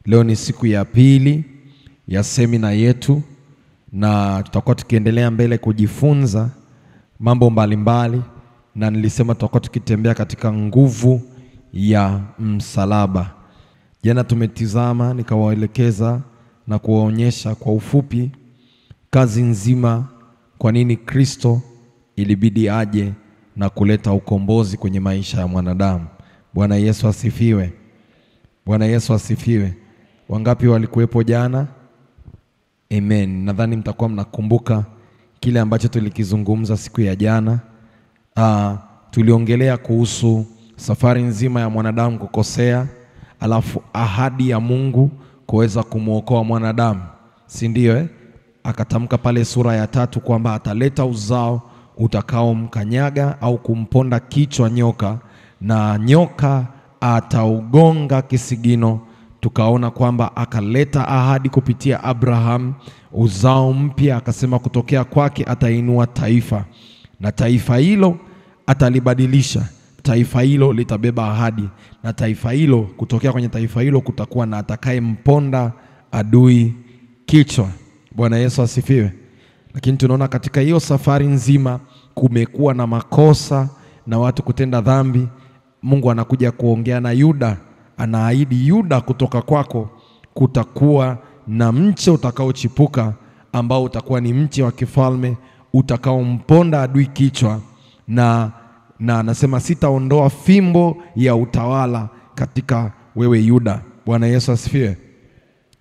Leo ni siku ya pili ya semina yetu na tutakuwa tukiendelea mbele kujifunza mambo mbalimbali, na nilisema tutakuwa tukitembea katika nguvu ya msalaba. Jana tumetizama, nikawaelekeza na kuwaonyesha kwa ufupi kazi nzima, kwa nini Kristo ilibidi aje na kuleta ukombozi kwenye maisha ya mwanadamu. Bwana Yesu asifiwe. Bwana Yesu asifiwe. Wangapi walikuwepo jana? Amen. Nadhani mtakuwa mnakumbuka kile ambacho tulikizungumza siku ya jana. Tuliongelea kuhusu safari nzima ya mwanadamu kukosea, alafu ahadi ya Mungu kuweza kumuokoa mwanadamu, si ndio? Akatamka pale sura ya 3 kwamba ataleta uzao utakao mkanyaga au kumponda kichwa nyoka, na nyoka ataugonga kisigino. Tukaona kwamba akaleta ahadi kupitia Abraham, uzao mpya, akasema kutokea kwake atainua taifa, na taifa hilo atalibadilisha. Taifa hilo litabeba ahadi, na taifa hilo, kutokea kwenye taifa hilo kutakuwa na atakaye mponda adui kichwa. Bwana Yesu asifiwe. Lakini tunaona katika hiyo safari nzima kumekuwa na makosa na watu kutenda dhambi. Mungu anakuja kuongea na Yuda, anaahidi Yuda, kutoka kwako kutakuwa na mche utakaochipuka ambao utakuwa ni mche wa kifalme utakaomponda adui kichwa, na anasema sitaondoa fimbo ya utawala katika wewe Yuda. Bwana Yesu asifiwe.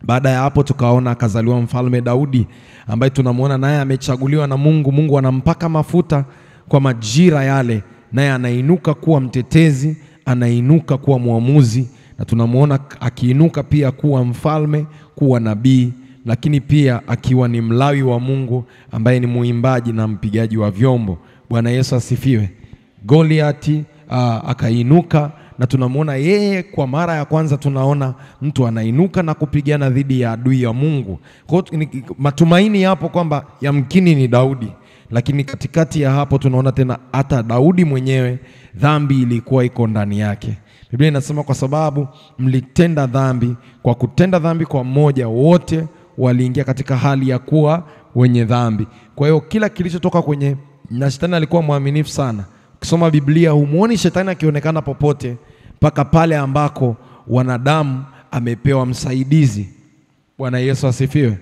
Baada ya hapo tukaona akazaliwa mfalme Daudi, ambaye tunamuona naye amechaguliwa na Mungu. Mungu anampaka mafuta kwa majira yale, naye anainuka kuwa mtetezi, anainuka kuwa muamuzi, na tunamuona akiinuka pia kuwa mfalme, kuwa nabii, lakini pia akiwa ni Mlawi wa Mungu ambaye ni muimbaji na mpigaji wa vyombo. Bwana Yesu asifiwe. Goliati akainuka, na tunamuona yeye kwa mara ya kwanza tunaona mtu anainuka na kupigana dhidi ya adui ya Mungu. Kwa hiyo matumaini hapo kwamba yamkini ni Daudi, lakini katikati ya hapo tunaona tena hata Daudi mwenyewe dhambi ilikuwa iko ndani yake. Biblia inasema kwa sababu mlitenda dhambi, kwa kutenda dhambi kwa mmoja wote waliingia katika hali ya kuwa wenye dhambi. Kwa hiyo kila kilichotoka kwenye, na shetani alikuwa mwaminifu sana. Ukisoma Biblia humuoni shetani akionekana popote mpaka pale ambako wanadamu amepewa msaidizi. Bwana Yesu asifiwe.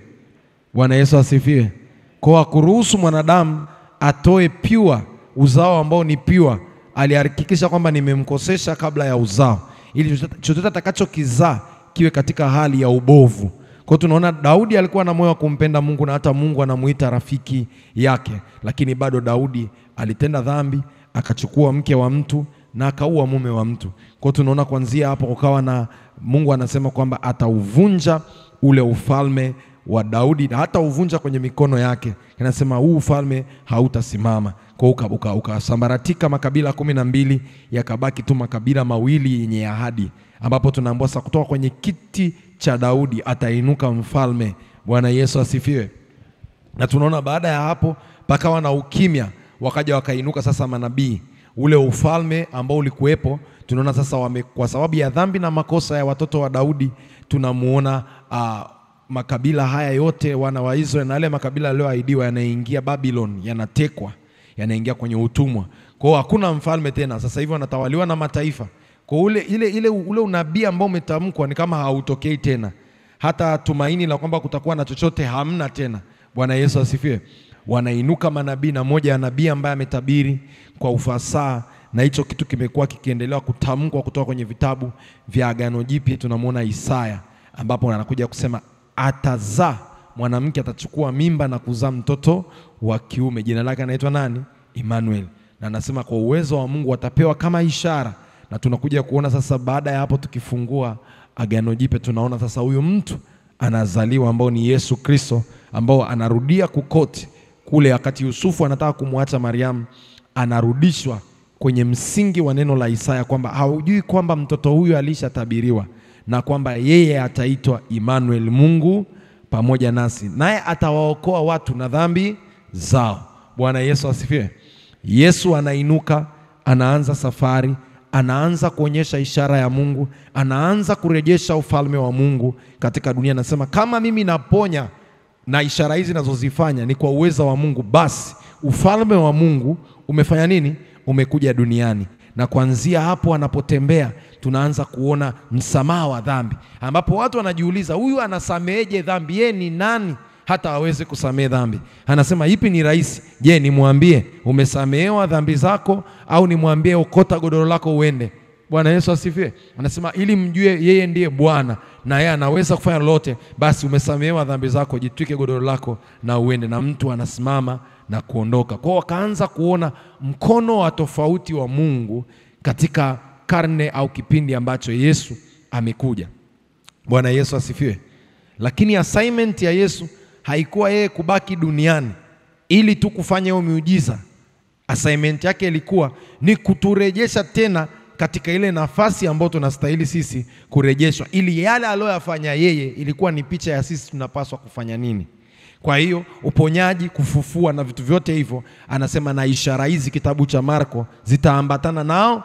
Bwana Yesu asifiwe. Kwa hakuruhusu mwanadamu atoe pure, uzao ambao ni pure. Alihakikisha kwamba nimemkosesha kabla ya uzao, ili chochote atakachokizaa kiwe katika hali ya ubovu. Kwa tunaona Daudi alikuwa na moyo wa kumpenda Mungu, na hata Mungu anamuita rafiki yake, lakini bado Daudi alitenda dhambi, akachukua mke wa mtu na akaua mume wa mtu. Kwa tunaona kuanzia hapo kukawa na, Mungu anasema kwamba atauvunja ule ufalme wa Daudi, na hata uvunja kwenye mikono yake. Anasema huu ufalme hautasimama. Kwa ukasambaratika makabila 12, yakabaki tu makabila mawili yenye ahadi, ambapo tunaambiwa sasa kutoka kwenye kiti cha Daudi atainuka mfalme. Bwana Yesu asifiwe. Na tunaona baada ya hapo pakawa na ukimya, wakaja wakainuka sasa manabii. Ule ufalme ambao ulikuwepo tunaona sasa kwa sababu ya dhambi na makosa ya watoto wa Daudi, tunamuona makabila haya yote, wana wa Israeli na wale makabila yaliyoahidiwa, yanaingia Babylon, yanatekwa, yanaingia kwenye utumwa. Kwa hiyo hakuna mfalme tena, sasa hivi wanatawaliwa na mataifa. Kwa ule unabii ambao umetamkwa ni kama hautokei tena, hata tumaini la kwamba kutakuwa na chochote hamna tena. Bwana Yesu asifiwe. Wanainuka manabii, na moja ya nabii ambaye ametabiri kwa ufasaha, na hicho kitu kimekuwa kikiendelea kutamkwa kutoka kwenye vitabu vya Agano Jipya. Tunamwona Isaya ambapo anakuja kusema atazaa mwanamke, atachukua mimba na kuzaa mtoto wa kiume, jina lake anaitwa nani? Emmanuel. Na anasema kwa uwezo wa Mungu atapewa kama ishara. Na tunakuja kuona sasa baada ya hapo, tukifungua Agano Jipya tunaona sasa huyu mtu anazaliwa ambao ni Yesu Kristo, ambao anarudia kukoti kule wakati Yusufu anataka kumwacha Mariamu, anarudishwa kwenye msingi wa neno la Isaya kwamba haujui kwamba mtoto huyu alishatabiriwa, na kwamba yeye ataitwa Emmanuel, Mungu pamoja nasi, naye atawaokoa watu na dhambi zao. Bwana Yesu asifiwe. Yesu anainuka, anaanza safari, anaanza kuonyesha ishara ya Mungu, anaanza kurejesha ufalme wa Mungu katika dunia. Anasema kama mimi naponya na ishara hizi nazozifanya ni kwa uwezo wa Mungu, basi ufalme wa Mungu umefanya nini? Umekuja duniani. Na kuanzia hapo anapotembea tunaanza kuona msamaha wa dhambi, ambapo watu wanajiuliza, huyu anasameheje dhambi? Yeye ni nani hata aweze kusamehe dhambi? Anasema ipi ni rahisi? Je, nimwambie umesamehewa dhambi zako, au nimwambie ukota godoro lako uende? Bwana Yesu asifiwe. Anasema ili mjue yeye ndiye Bwana na yeye anaweza kufanya lolote, basi umesamehewa dhambi zako, jitwike godoro lako na uende. Na mtu anasimama na kuondoka. Kwa wakaanza kuona mkono wa tofauti wa Mungu katika karne au kipindi ambacho Yesu amekuja. Bwana Yesu asifiwe. Lakini assignment ya Yesu haikuwa yeye kubaki duniani ili tu kufanya hiyo miujiza. Assignment yake ilikuwa ni kuturejesha tena katika ile nafasi ambayo tunastahili sisi kurejeshwa, ili yale aliyoyafanya yeye ilikuwa ni picha ya sisi tunapaswa kufanya nini. Kwa hiyo uponyaji, kufufua na vitu vyote hivyo, anasema na ishara hizi, kitabu cha Marko, zitaambatana nao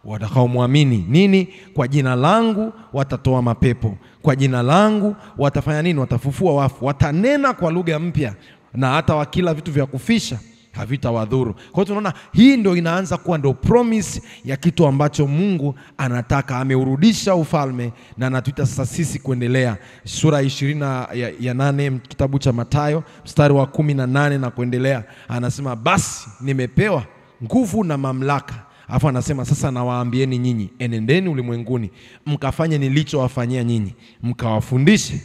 watakaomwamini. Nini? Kwa jina langu watatoa mapepo, kwa jina langu watafanya nini? Watafufua wafu, watanena kwa lugha mpya, na hata wakila vitu vya kufisha havitawadhuru. Kwa hiyo tunaona hii ndio inaanza kuwa ndio promise ya kitu ambacho Mungu anataka. Ameurudisha ufalme na anatuita sasa sisi kuendelea. Sura 28 kitabu cha Mathayo mstari wa 18 na kuendelea, anasema basi nimepewa nguvu na mamlaka. Alafu anasema sasa nawaambieni nyinyi, enendeni ulimwenguni mkafanye nilichowafanyia nyinyi, mkawafundishe,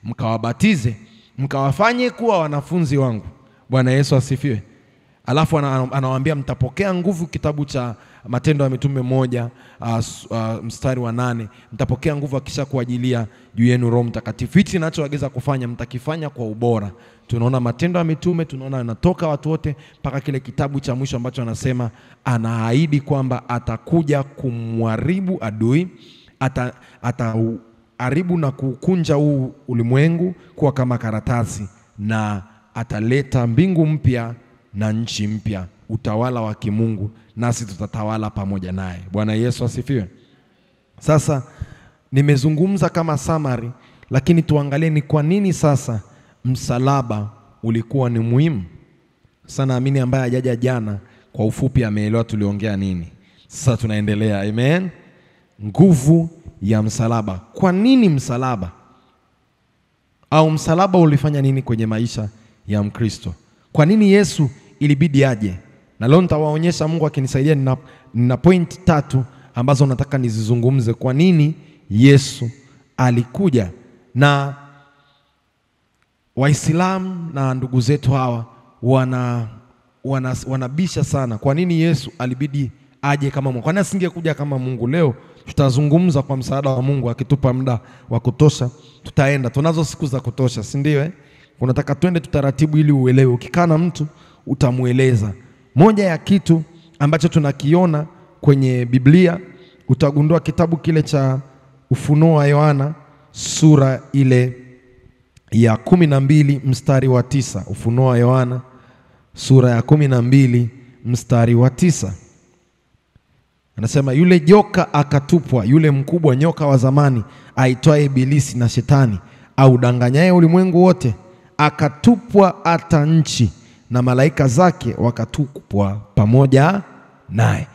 mkawabatize, mkawafanye kuwa wanafunzi wangu. Bwana Yesu asifiwe. Alafu anawaambia mtapokea nguvu, kitabu cha Matendo ya Mitume 1 mstari wa 8, mtapokea nguvu akisha kuajilia juu yenu Roho Mtakatifu. Hichi ninachoagiza kufanya mtakifanya kwa ubora. Tunaona Matendo ya Mitume, tunaona anatoka watu wote mpaka kile kitabu cha mwisho ambacho anasema anaahidi kwamba atakuja kumharibu adui, ataharibu na kukunja huu ulimwengu kuwa kama karatasi, na ataleta mbingu mpya na nchi mpya, utawala wa kimungu, nasi tutatawala pamoja naye. Bwana Yesu asifiwe. Sasa nimezungumza kama summary, lakini tuangalie ni kwa nini sasa msalaba ulikuwa ni muhimu. Sasa naamini ambaye hajaja jana kwa ufupi ameelewa tuliongea nini. Sasa tunaendelea. Amen. Nguvu ya msalaba. Kwa nini msalaba? Au msalaba ulifanya nini kwenye maisha ya Mkristo? Kwa nini Yesu ilibidi aje? Na leo nitawaonyesha, Mungu akinisaidia, nina point 3 ambazo nataka nizizungumze. Kwa nini Yesu alikuja? Na Waislamu na ndugu zetu hawa wanabisha sana. Kwa nini Yesu alibidi aje kama Mungu? Kwa nini asingekuja kama Mungu? Leo tutazungumza kwa msaada wa Mungu, akitupa muda wa kutosha tutaenda. Tunazo siku za kutosha, si ndio? Unataka twende tutaratibu ili uelewe. Ukikaa na mtu utamueleza. Moja ya kitu ambacho tunakiona kwenye Biblia, utagundua kitabu kile cha Ufunuo wa Yohana sura ile ya 12 mstari wa 9. Ufunuo wa Yohana sura ya 12 mstari wa 9. Anasema yule joka akatupwa, yule mkubwa nyoka wa zamani aitwaye Ibilisi na Shetani, au danganyaye ulimwengu wote, akatupwa hata nchi, na malaika zake wakatupwa pamoja naye.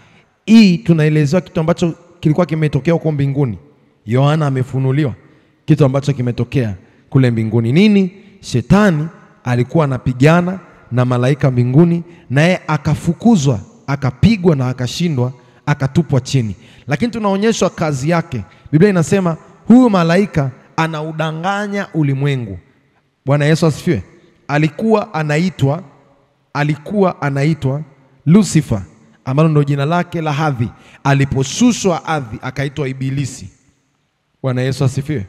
Hii tunaelezewa kitu ambacho kilikuwa kimetokea huko mbinguni. Yohana amefunuliwa kitu ambacho kimetokea kule mbinguni. Nini? Shetani alikuwa anapigana na malaika mbinguni, naye akafukuzwa, akapigwa na akashindwa, akatupwa chini. Lakini tunaonyeshwa kazi yake. Biblia inasema huyu malaika anaudanganya ulimwengu. Bwana Yesu asifiwe. Alikuwa anaitwa Lucifer, ambalo ndio jina lake la hadhi. Aliposhushwa hadhi akaitwa Ibilisi. Bwana Yesu asifiwe.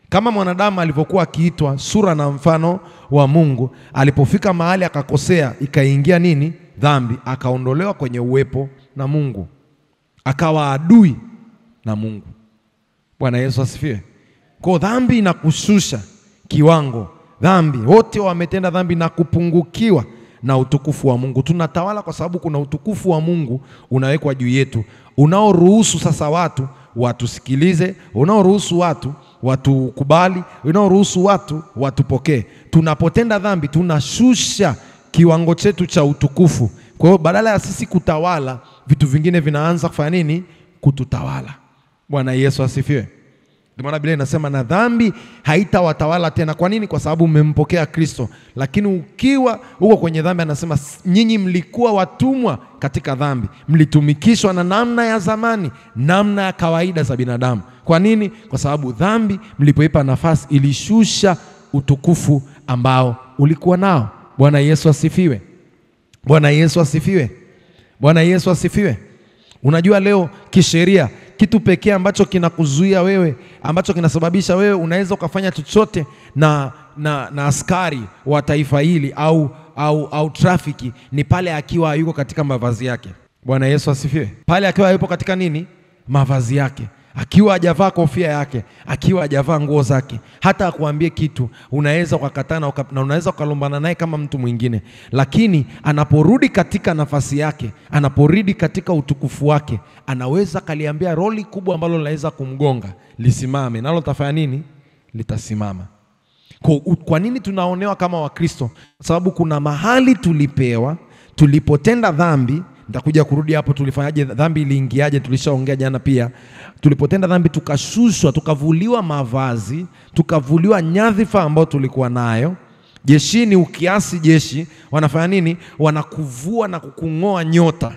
Kama mwanadamu alipokuwa akiitwa sura na mfano wa Mungu, alipofika mahali akakosea, ikaingia nini? Dhambi, akaondolewa kwenye uwepo na Mungu, akawa adui na Mungu. Bwana Yesu asifiwe. Kwa dhambi inakushusha kiwango. Dhambi, wote wametenda dhambi na kupungukiwa na utukufu wa Mungu. Tunatawala kwa sababu kuna utukufu wa Mungu unawekwa juu yetu, unaoruhusu sasa watu watusikilize, unaoruhusu watu watukubali, unaoruhusu watu watupokee. Tunapotenda dhambi tunashusha kiwango chetu cha utukufu. Kwa hiyo badala ya sisi kutawala, vitu vingine vinaanza kufanya nini? Kututawala. Bwana Yesu asifiwe. Ndio maana Biblia inasema na dhambi haitawatawala tena. Kwa nini? Kwa sababu mmempokea Kristo. Lakini ukiwa uko kwenye dhambi, anasema nyinyi mlikuwa watumwa katika dhambi, mlitumikishwa na namna ya zamani, namna ya kawaida za binadamu. Kwa nini? Kwa sababu dhambi mlipoipa nafasi ilishusha utukufu ambao ulikuwa nao. Bwana Yesu asifiwe. Bwana Yesu asifiwe. Bwana Yesu asifiwe. Unajua leo kisheria kitu pekee ambacho kinakuzuia wewe, ambacho kinasababisha wewe unaweza ukafanya chochote na askari wa taifa hili au trafiki, ni pale akiwa yuko katika mavazi yake. Bwana Yesu asifiwe. Pale akiwa yupo katika nini? Mavazi yake. Akiwa hajavaa kofia yake, akiwa hajavaa nguo zake, hata akuambie kitu unaweza ukakataa na unaweza ukalombana naye kama mtu mwingine. Lakini anaporudi katika nafasi yake, anaporudi katika utukufu wake, anaweza kaliambia roli kubwa ambalo linaweza kumgonga lisimame, nalo litafanya nini? Litasimama. Kwa nini tunaonewa kama Wakristo? Sababu kuna mahali tulipewa, tulipotenda dhambi. Nitakuja kurudi hapo tulifanyaje, dhambi iliingiaje, tulishaongea jana pia. Tulipotenda dhambi tukashushwa, tukavuliwa mavazi, tukavuliwa nyadhifa ambayo tulikuwa nayo. Jeshini, ukiasi jeshi, wanafanya nini? Wanakuvua na kukung'oa nyota.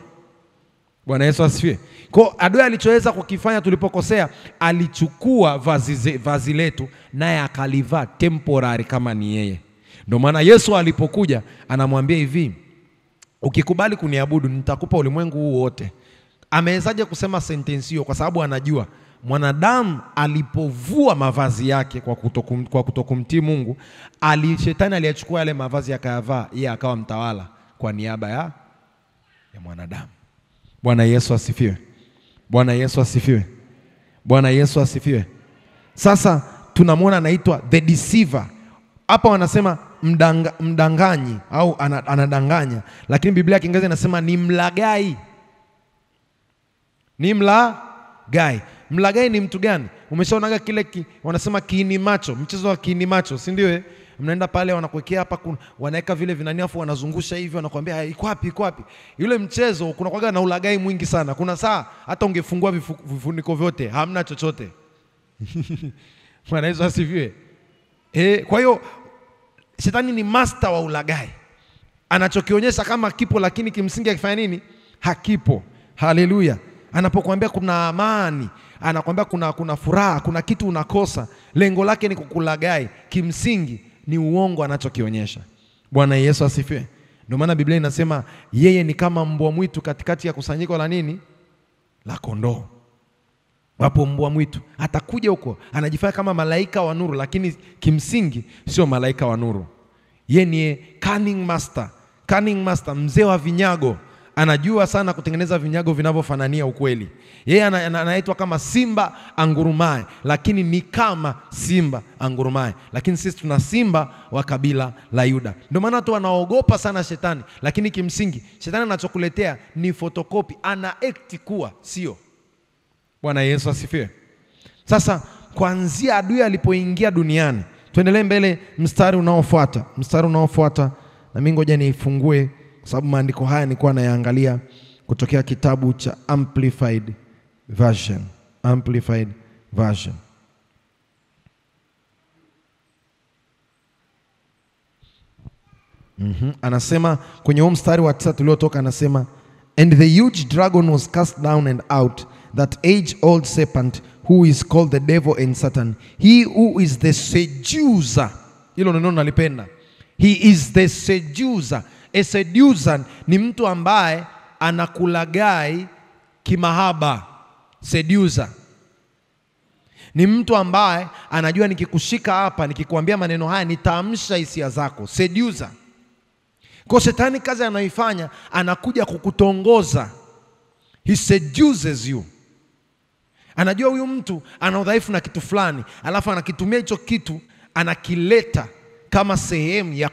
Bwana Yesu asifiwe. Kwa adui alichoweza kukifanya tulipokosea, alichukua vazi letu naye akalivaa temporary kama ni yeye. Ndio maana Yesu alipokuja anamwambia hivi, ukikubali kuniabudu nitakupa ulimwengu huu wote. Amewezaje kusema sentensi hiyo? Kwa sababu anajua mwanadamu alipovua mavazi yake kwa kutokumtii Mungu, shetani aliyechukua yale mavazi akayavaa, yeye akawa mtawala kwa niaba ya mwanadamu. Bwana Yesu asifiwe. Bwana Yesu asifiwe. Bwana Yesu asifiwe. Sasa tunamwona anaitwa the deceiver. Hapa wanasema mdanganyi au anadanganya, lakini Biblia ya Kiingereza inasema ni mlagai. Ni mlagai. Mlagai ni mtu gani? Umeshaonaga kile wanasema kiini macho, mchezo wa kiini macho, si ndio? Mnaenda pale wanakuwekea hapa, wanaweka vile vinani afu wanazungusha hivi, wanakuambia iko wapi, iko wapi. Yule mchezo kuna kwaga na ulagai mwingi sana. Kuna saa hata ungefungua vifuniko vyote hamna chochote. Bwana Yesu asifiwe. Kwa hiyo shetani ni master wa ulagai. Anachokionyesha kama kipo, lakini kimsingi akifanya nini? Hakipo. Haleluya. Anapokuambia kuna amani, anakuambia kuna furaha, kuna kitu unakosa, lengo lake ni kukulagai. Kimsingi ni uongo anachokionyesha. Bwana Yesu asifiwe. Ndio maana Biblia inasema yeye ni kama mbwa mwitu katikati ya kusanyiko la nini? La kondoo. Wapo mbwa mwitu, atakuja huko, anajifanya kama malaika wa nuru, lakini kimsingi sio malaika wa nuru. Yeye ni cunning master, mzee wa vinyago. Anajua sana kutengeneza vinyago vinavyofanania ukweli. Yeye anaitwa kama simba angurumaye, lakini ni kama simba angurumaye. Lakini sisi tuna simba wa kabila la Yuda. Ndio maana watu wanaogopa sana shetani, lakini kimsingi shetani anachokuletea ni fotokopi, ana act kuwa sio. Bwana Yesu asifiwe. Sasa kuanzia adui alipoingia duniani, tuendelee mbele, mstari unaofuata, na mimi ngoja nifungue kwa sababu maandiko haya nilikuwa nayaangalia kutokea kitabu cha Amplified Version. Anasema kwenye mstari wa 9 tuliotoka, anasema and the huge dragon was cast down and out, that age-old serpent who is called the devil and Satan, he who is the seducer. Hilo neno nalipenda. He is the seducer. A seducer ni mtu ambaye anakulagai kimahaba. Seducer ni mtu ambaye anajua nikikushika hapa, nikikuambia maneno haya nitaamsha hisia zako. Seducer. Kwa shetani kazi anaifanya, anakuja kukutongoza. He seduces you. Anajua huyu mtu ana udhaifu na kitu fulani, alafu anakitumia hicho kitu, anakileta kama sehemu ya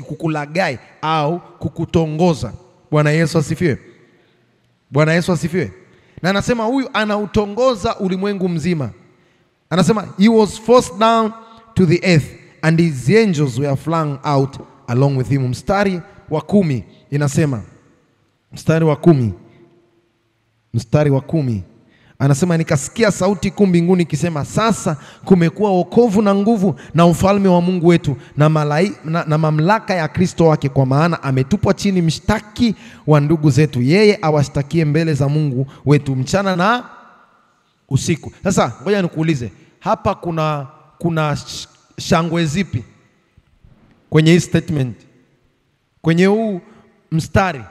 kukulagai au kukutongoza. Bwana Yesu asifiwe. Bwana Yesu asifiwe. Na anasema huyu anautongoza ulimwengu mzima. Anasema he was forced down to the earth and his angels were flung out along with him. Mstari wa 10 inasema, mstari wa 10 anasema, nikasikia sauti kuu mbinguni ikisema, sasa kumekuwa wokovu na nguvu na ufalme wa Mungu wetu na mamlaka ya Kristo wake, kwa maana ametupwa chini mshtaki wa ndugu zetu, yeye awashtakie mbele za Mungu wetu mchana na usiku. Sasa ngoja nikuulize, hapa kuna shangwe zipi kwenye hii statement? Kwenye huu mstari,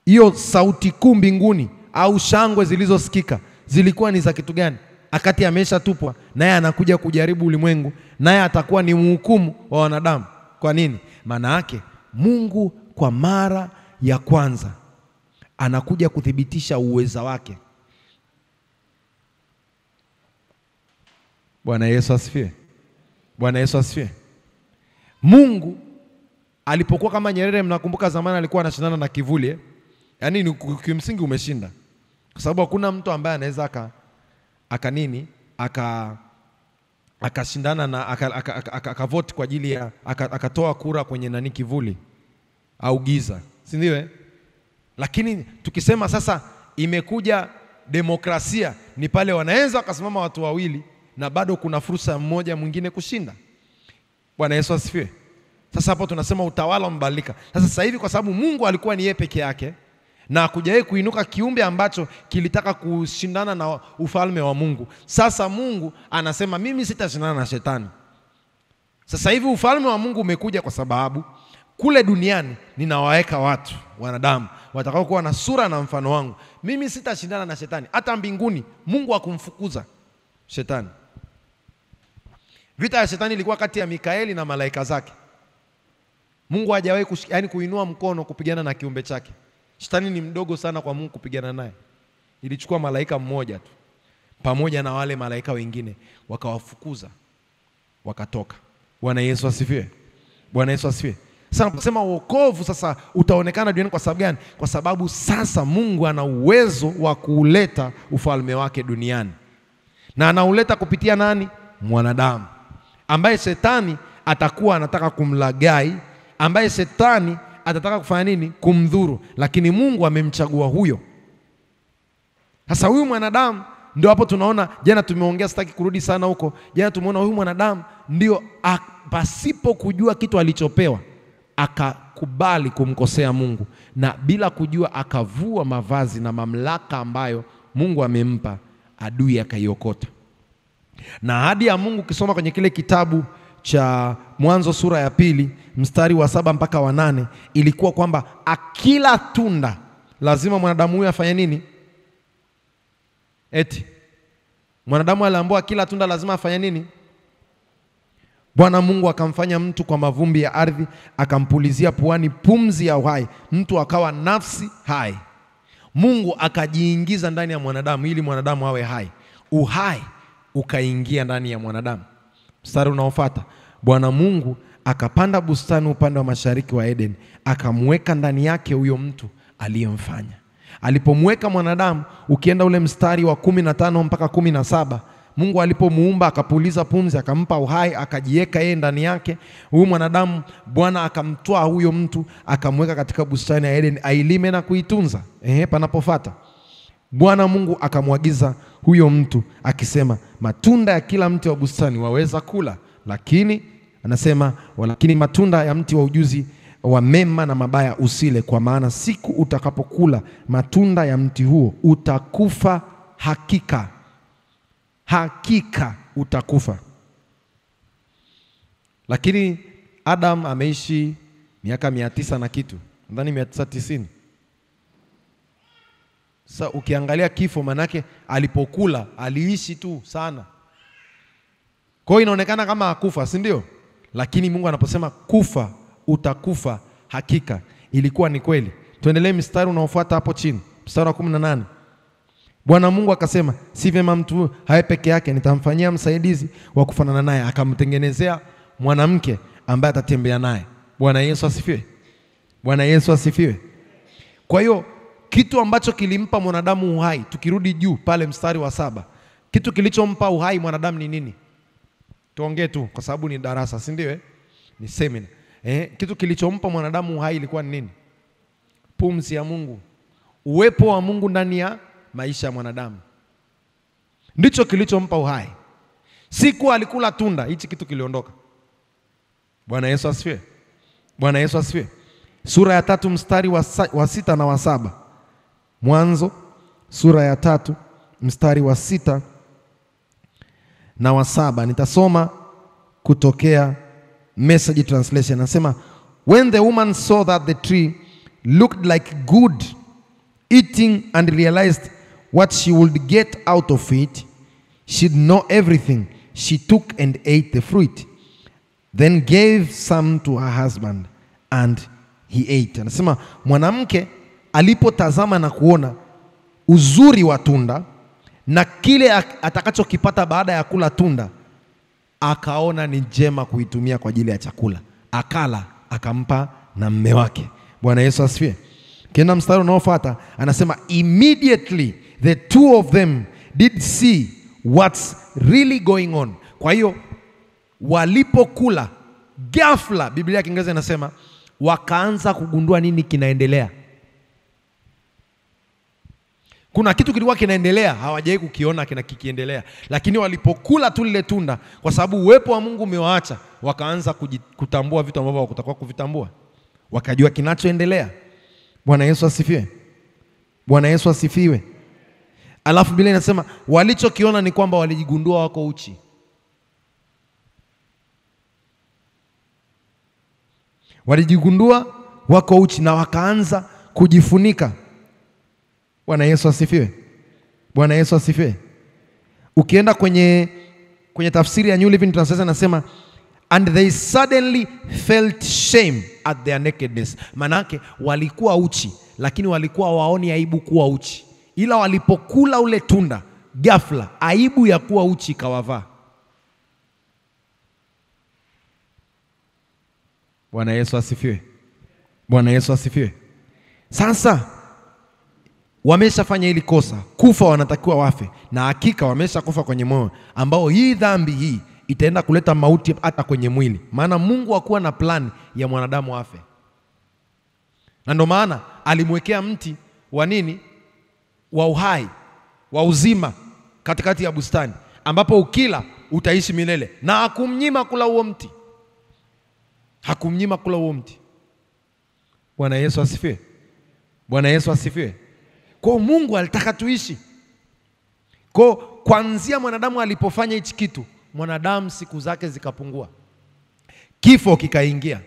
hiyo sauti kuu mbinguni au shangwe zilizosikika zilikuwa ni za kitu gani? Akati ameshatupwa, naye anakuja kujaribu ulimwengu, naye atakuwa ni mhukumu wa wanadamu. Kwa nini? Maana yake Mungu kwa mara ya kwanza anakuja kuthibitisha uweza wake. Bwana Yesu asifiwe. Bwana Yesu asifiwe. Mungu alipokuwa kama Nyerere, mnakumbuka zamani alikuwa anashindana na kivuli Yaani ni kimsingi umeshinda. Kwa sababu hakuna mtu ambaye anaweza akashindana na akavote kwa ajili ya akatoa kura kwenye kivuli au giza. Si ndio? Lakini tukisema sasa imekuja demokrasia, ni pale wanaweza wakasimama watu wawili na bado kuna fursa mmoja mwingine kushinda. Bwana Yesu asifiwe. Sasa hapo tunasema utawala mbadilika. Sasa hivi kwa sababu Mungu alikuwa ni yeye peke yake na hakujawahi kuinuka kiumbe ambacho kilitaka kushindana na ufalme wa Mungu. Sasa Mungu anasema mimi sitashindana na shetani. Sasa hivi ufalme wa Mungu umekuja kwa sababu kule duniani ninawaweka watu, wanadamu, watakao kuwa na sura na mfano wangu. Mimi sitashindana na shetani. Hata mbinguni Mungu hakumfukuza shetani. Vita ya shetani ilikuwa kati ya Mikaeli na malaika zake. Mungu hajawahi kuinua mkono kupigana na kiumbe chake. Shetani ni mdogo sana kwa Mungu kupigana naye. Ilichukua malaika mmoja tu pamoja na wale malaika wengine, wakawafukuza, wakatoka. Bwana Yesu asifiwe. Bwana Yesu asifiwe. Sasa tunasema wokovu sasa utaonekana duniani kwa sababu gani? Kwa sababu sasa Mungu ana uwezo wa kuuleta ufalme wake duniani. Na anauleta kupitia nani? Mwanadamu, ambaye shetani atakuwa anataka kumlagai, ambaye shetani atataka kufanya nini? Kumdhuru. Lakini Mungu amemchagua huyo. Sasa huyu mwanadamu ndio hapo tunaona, jana tumeongea, sitaki kurudi sana huko. Jana tumeona huyu mwanadamu ndio pasipo kujua kitu alichopewa akakubali kumkosea Mungu, na bila kujua akavua mavazi na mamlaka ambayo Mungu amempa, adui akaiokota. Na ahadi ya Mungu ukisoma kwenye kile kitabu cha Mwanzo sura ya 2 mstari wa 7 mpaka wa 8 ilikuwa kwamba akila tunda lazima mwanadamu huyu afanye nini? Eti mwanadamu aliambiwa kila tunda lazima afanye nini? Bwana Mungu akamfanya mtu kwa mavumbi ya ardhi, akampulizia puani pumzi ya uhai, mtu akawa nafsi hai. Mungu akajiingiza ndani ya mwanadamu ili mwanadamu awe hai. Uhai ukaingia ndani ya mwanadamu. Mstari unaofuata, Bwana Mungu akapanda bustani upande wa mashariki wa Eden, akamweka ndani yake huyo mtu aliyemfanya. Alipomweka mwanadamu, ukienda ule mstari wa 15 mpaka 17, Mungu alipomuumba akapuliza pumzi, akampa uhai, akajiweka yeye ndani yake. Huyu mwanadamu Bwana akamtoa huyo mtu, akamweka katika bustani ya Eden ailime na kuitunza. Panapofuata, Bwana Mungu akamwagiza huyo mtu akisema, matunda ya kila mti wa bustani waweza kula, lakini anasema walakini matunda ya mti wa ujuzi wa mema na mabaya usile, kwa maana siku utakapokula matunda ya mti huo utakufa hakika. Hakika utakufa. Lakini Adam ameishi miaka 900 na kitu, ndani 990. Sasa ukiangalia kifo, manake alipokula aliishi tu sana. Kwa hiyo inaonekana kama hakufa, si ndio? Lakini Mungu anaposema kufa, utakufa hakika, ilikuwa ni kweli. Tuendelee mstari unaofuata hapo chini, mstari wa 18. Bwana Mungu akasema, si vyema mtu hawe peke yake, nitamfanyia msaidizi wa kufanana naye. Akamtengenezea mwanamke ambaye atatembea naye. Bwana Yesu asifiwe. Bwana Yesu asifiwe. Kwa hiyo kitu ambacho kilimpa mwanadamu uhai, tukirudi juu pale mstari wa 7, kitu kilichompa uhai mwanadamu ni nini? Tuongee tu kwa sababu ni darasa, si ndio? Ni seminar. Kitu kilichompa mwanadamu uhai ilikuwa ni nini? Pumzi ya Mungu, uwepo wa Mungu ndani ya maisha ya mwanadamu, ndicho kilichompa uhai. Siku alikula tunda, hichi kitu kiliondoka. Bwana Yesu asifiwe. Bwana Yesu asifiwe. Sura ya 3 mstari wa 6 na wa 7. Mwanzo sura ya 3 mstari wa 6 na wa 7. Nitasoma kutokea Message translation. Nasema, when the woman saw that the tree looked like good eating and realized what she would get out of it, she'd know everything. She took and ate the fruit, then gave some to her husband and he ate. Anasema mwanamke alipotazama na kuona uzuri wa tunda na kile atakachokipata baada ya kula tunda, akaona ni njema kuitumia kwa ajili ya chakula, akala, akampa na mume wake. Bwana Yesu asifiwe. Kenda mstari unaofuata anasema, immediately the two of them did see what's really going on. Kwa hiyo walipokula, ghafla, Biblia ya Kiingereza inasema wakaanza kugundua nini kinaendelea. Kuna kitu kilikuwa kinaendelea, hawajawahi kukiona kikiendelea, lakini walipokula tu lile tunda, kwa sababu uwepo wa Mungu umewaacha, wakaanza kutambua vitu ambavyo hawakutakiwa kuvitambua, wakajua kinachoendelea. Bwana Yesu asifiwe. Bwana Yesu asifiwe. Alafu Biblia inasema walichokiona ni kwamba walijigundua wako uchi. Walijigundua wako uchi na wakaanza kujifunika. Bwana Yesu asifiwe. Bwana Yesu asifiwe. Ukienda kwenye tafsiri ya New Living Translation nasema, and they suddenly felt shame at their nakedness. Manake walikuwa uchi, lakini walikuwa waoni aibu kuwa uchi. Ila walipokula ule tunda, ghafla aibu ya kuwa uchi kawavaa. Bwana Yesu asifiwe. Bwana Yesu asifiwe. Sasa wameshafanya hili kosa, kufa wanatakiwa wafe, na hakika wameshakufa kwenye moyo, ambao hii dhambi hii itaenda kuleta mauti hata kwenye mwili. Maana Mungu hakuwa na plan ya mwanadamu afe. Na ndio maana alimwekea mti wa nini? Wa uhai, wa uzima katikati ya bustani, ambapo ukila utaishi milele, na hakumnyima kula huo mti. Hakumnyima kula huo mti. Bwana Yesu asifiwe. Bwana Yesu asifiwe. Kwa Mungu alitaka tuishi. Kwa kuanzia mwanadamu alipofanya hichi kitu, mwanadamu siku zake zikapungua. Kifo kikaingia.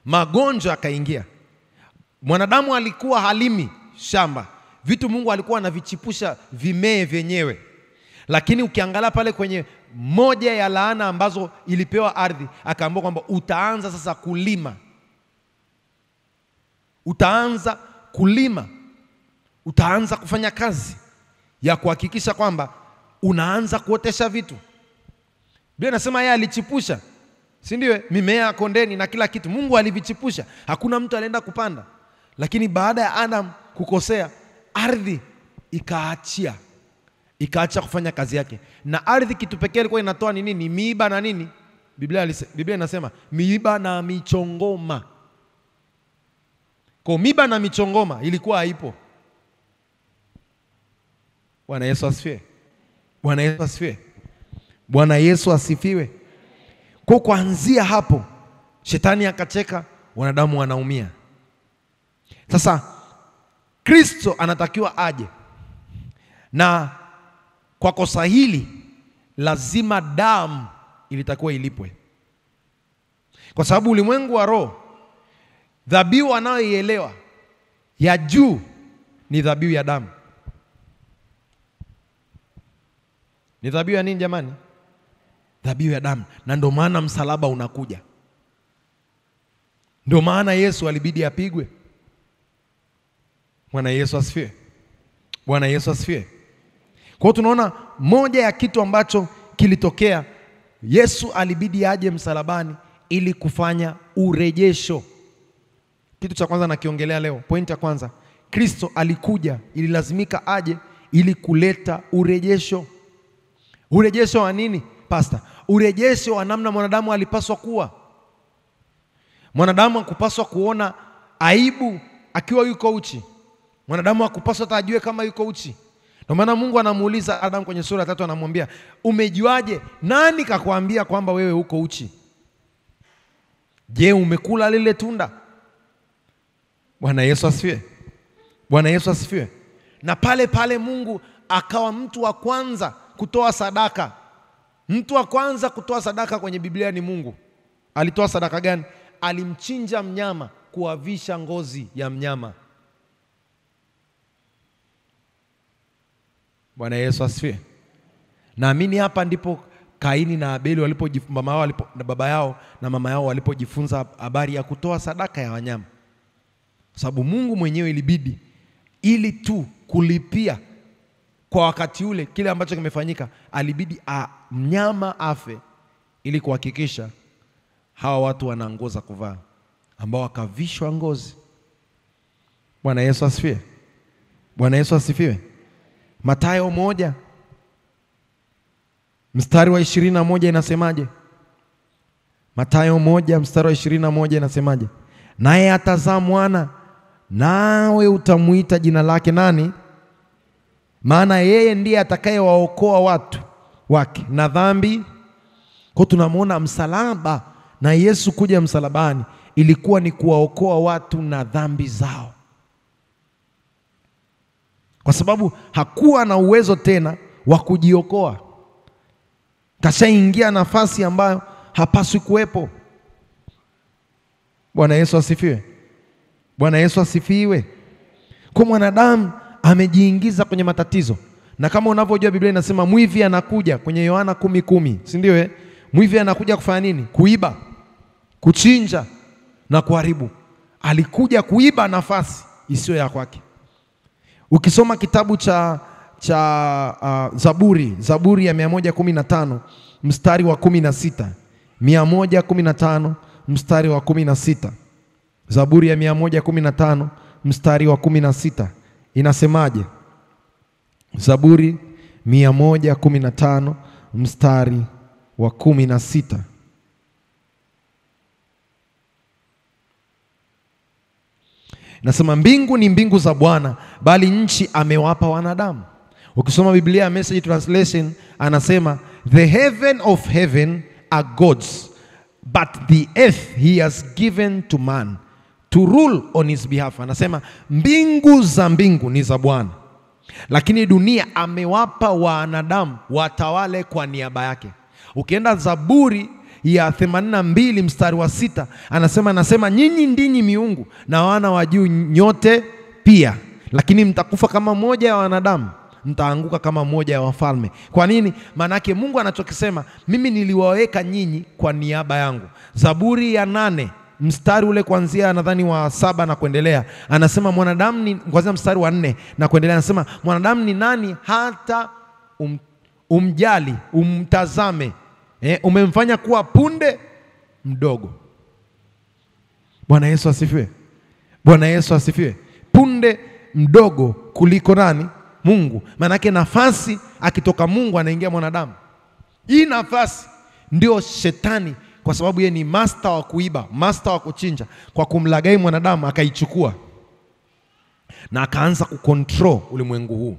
Magonjwa yakaingia. Mwanadamu alikuwa halimi shamba. Vitu Mungu alikuwa anavichipusha vimee vyenyewe. Lakini ukiangalia pale kwenye moja ya laana ambazo ilipewa ardhi, akaambiwa kwamba utaanza sasa kulima. Utaanza kulima. Utaanza kufanya kazi ya kuhakikisha kwamba unaanza kuotesha vitu. Biblia inasema yeye alichipusha, si ndio? Mimea ya kondeni na kila kitu Mungu alivichipusha. Hakuna mtu alienda kupanda. Lakini baada ya Adam kukosea, ardhi ikaacha kufanya kazi yake. Na ardhi kitu pekee ilikuwa inatoa ni nini? Miiba na nini? Biblia inasema miiba na michongoma. Kwa miiba na michongoma ilikuwa haipo. Bwana Yesu asifiwe. Bwana Yesu asifiwe. Bwana Yesu asifiwe. Kwa kuanzia hapo shetani akacheka, wanadamu wanaumia. Sasa Kristo anatakiwa aje, na kwa kosa hili lazima damu ilitakiwa ilipwe, kwa sababu ulimwengu wa roho, dhabihu anayoielewa ya juu ni dhabihu ya damu. Ni dhabihu ya nini jamani? Dhabihu ya damu. Na ndio maana msalaba unakuja. Ndio maana Yesu alibidi apigwe. Bwana Yesu asifiwe. Bwana Yesu asifiwe. Kwa hiyo tunaona moja ya kitu ambacho kilitokea, Yesu alibidi aje msalabani ili kufanya urejesho. Kitu cha kwanza nakiongelea leo, point ya kwanza, Kristo alikuja, ililazimika aje ili kuleta urejesho. Urejesho wa nini, pastor? Urejesho wa namna mwanadamu alipaswa kuwa. Mwanadamu hakupaswa kuona aibu akiwa yuko uchi. Mwanadamu hakupaswa hata ajue kama yuko uchi. Ndio maana Mungu anamuuliza Adam kwenye sura 3, anamwambia, umejuaje? Nani kakwambia kwamba wewe uko uchi? Je, umekula lile tunda? Bwana Yesu asifiwe. Bwana Yesu asifiwe. Na pale pale Mungu akawa mtu wa kwanza kutoa sadaka. Mtu wa kwanza kutoa sadaka kwenye Biblia ni Mungu. Alitoa sadaka gani? Alimchinja mnyama, kuavisha ngozi ya mnyama. Bwana Yesu asifiwe. Naamini hapa ndipo Kaini na Abeli baba yao na mama yao walipojifunza habari ya kutoa sadaka ya wanyama. Sababu Mungu mwenyewe ilibidi ili tu kulipia kwa wakati ule kile ambacho kimefanyika, alibidi mnyama afe ili kuhakikisha hawa watu wana nguo za kuvaa, ambao wakavishwa ngozi. Bwana Yesu asifiwe. Bwana Yesu asifiwe. Mathayo 1 mstari wa 21 inasemaje? Mathayo 1 mstari wa 21 inasemaje? Naye atazaa mwana, nawe utamuita jina lake nani? Maana yeye ndiye atakayewaokoa watu wake na dhambi. Kwa tunamwona msalaba, na Yesu kuja msalabani ilikuwa ni kuwaokoa watu na dhambi zao, kwa sababu hakuwa na uwezo tena wa kujiokoa. Kashaingia nafasi ambayo hapaswi kuwepo. Bwana Yesu asifiwe. Bwana Yesu asifiwe. Kwa mwanadamu amejiingiza kwenye matatizo. Na kama unavyojua Biblia inasema mwivi anakuja kwenye Yohana 10:10, si ndio? Mwivi anakuja kufanya nini? Kuiba, kuchinja na kuharibu. Alikuja kuiba nafasi isiyo ya kwake. Ukisoma kitabu cha Zaburi ya 115 mstari wa 16, 115 mstari wa 16, Zaburi ya 115 mstari wa 16 inasemaje? Zaburi 115 mstari wa 16. Nasema mbingu ni mbingu za Bwana, bali nchi amewapa wanadamu. Ukisoma Biblia Message Translation anasema the heaven of heaven are God's, but the earth he has given to man to rule on his behalf. Anasema mbingu za mbingu ni za Bwana, lakini dunia amewapa wanadamu watawale kwa niaba yake. Ukienda Zaburi ya 82 mstari wa 6 anasema nyinyi ndinyi miungu na wana wa juu nyote pia, lakini mtakufa kama moja ya wanadamu, mtaanguka kama moja ya wafalme. Kwa nini? Manake Mungu anachokisema, mimi niliwaweka nyinyi kwa niaba yangu. Zaburi ya 8 mstari ule kuanzia nadhani wa 7 na kuendelea anasema mwanadamu ni, kuanzia mstari wa 4 na kuendelea anasema mwanadamu ni nani hata umjali, umtazame, umemfanya kuwa punde mdogo. Bwana Yesu asifiwe. Bwana Yesu asifiwe. Punde mdogo kuliko nani? Mungu. Manake nafasi akitoka Mungu anaingia mwanadamu. Hii nafasi ndio shetani, kwa sababu yeye ni master wa kuiba, master wa kuchinja, kwa kumlaghai mwanadamu akaichukua na akaanza kucontrol ulimwengu huu.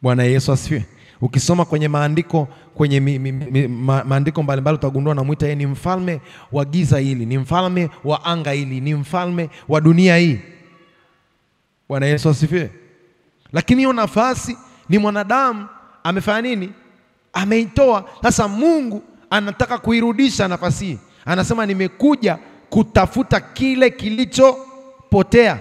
Bwana Yesu asifiwe. Ukisoma kwenye maandiko, kwenye maandiko mbalimbali utagundua namuita yeye ni mfalme wa giza hili, ni mfalme wa anga hili, ni mfalme wa dunia hii. Bwana Yesu asifiwe. Lakini hiyo nafasi ni mwanadamu amefanya nini? Ameitoa. Sasa Mungu anataka kuirudisha nafasi hii. Anasema nimekuja kutafuta kile kilichopotea.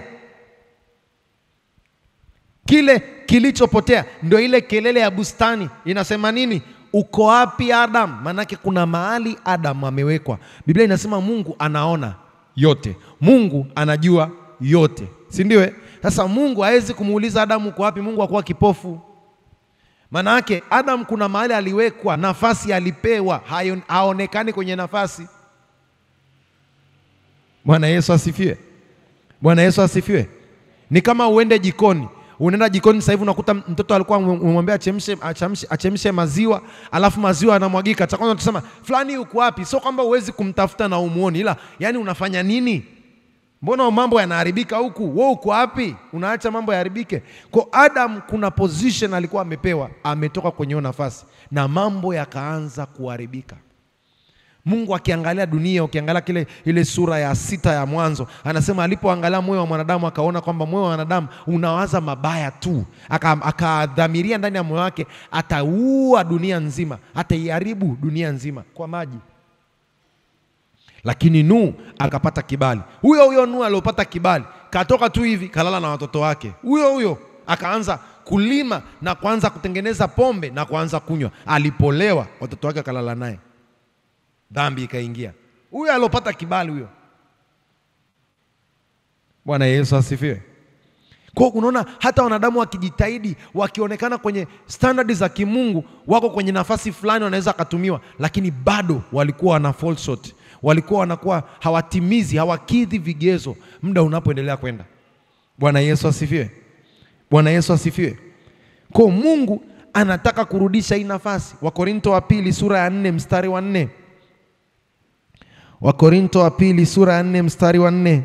Kile kilichopotea ndio ile kelele ya bustani. Inasema nini? Uko wapi Adam? Manake kuna mahali Adam amewekwa. Biblia inasema Mungu anaona yote, Mungu anajua yote, si ndio? Sasa Mungu hawezi kumuuliza Adam uko wapi. Mungu hakuwa kipofu. Manake Adam kuna mahali aliwekwa, nafasi alipewa, haonekani kwenye nafasi. Bwana Yesu asifiwe. Bwana Yesu asifiwe. Ni kama uende jikoni. Unaenda jikoni sasa hivi unakuta mtoto alikuwa umemwambia achemshe maziwa, alafu maziwa yanamwagika. Cha kwanza tunasema fulani yuko wapi? Sio kwamba uwezi kumtafuta na umuone, ila yani unafanya nini? Mbona mambo yanaharibika huku? Wewe uko wapi? Unaacha mambo yaharibike. Kwa Adam kuna position alikuwa amepewa, ametoka kwenye nafasi na mambo yakaanza kuharibika. Mungu akiangalia dunia, ukiangalia ile sura ya 6 ya Mwanzo, anasema alipoangalia moyo wa mwanadamu akaona kwamba moyo wa mwanadamu unawaza mabaya tu. Akadhamiria ndani ya moyo wake ataua dunia nzima, ataiharibu dunia nzima kwa maji. Lakini Nuhu akapata kibali. Huyo Nuhu aliyopata kibali, katoka tu hivi kalala na watoto wake. Huyo akaanza kulima na kuanza kutengeneza pombe na kuanza kunywa. Alipolewa watoto wake kalala naye. Dhambi ikaingia. Huyo aliyopata kibali huyo. Bwana Yesu asifiwe. Kwa unaona hata wanadamu wakijitahidi, wakionekana kwenye standards za kimungu, wako kwenye nafasi fulani wanaweza katumiwa, lakini bado walikuwa wana fall short. Walikuwa wanakuwa hawatimizi, hawakidhi vigezo muda unapoendelea kwenda. Bwana Yesu asifiwe. Bwana Yesu asifiwe. Kwa Mungu anataka kurudisha hii nafasi. Wakorinto wa pili sura ya 4 mstari wa 4. Wakorinto wa pili sura ya 4 mstari wa 4.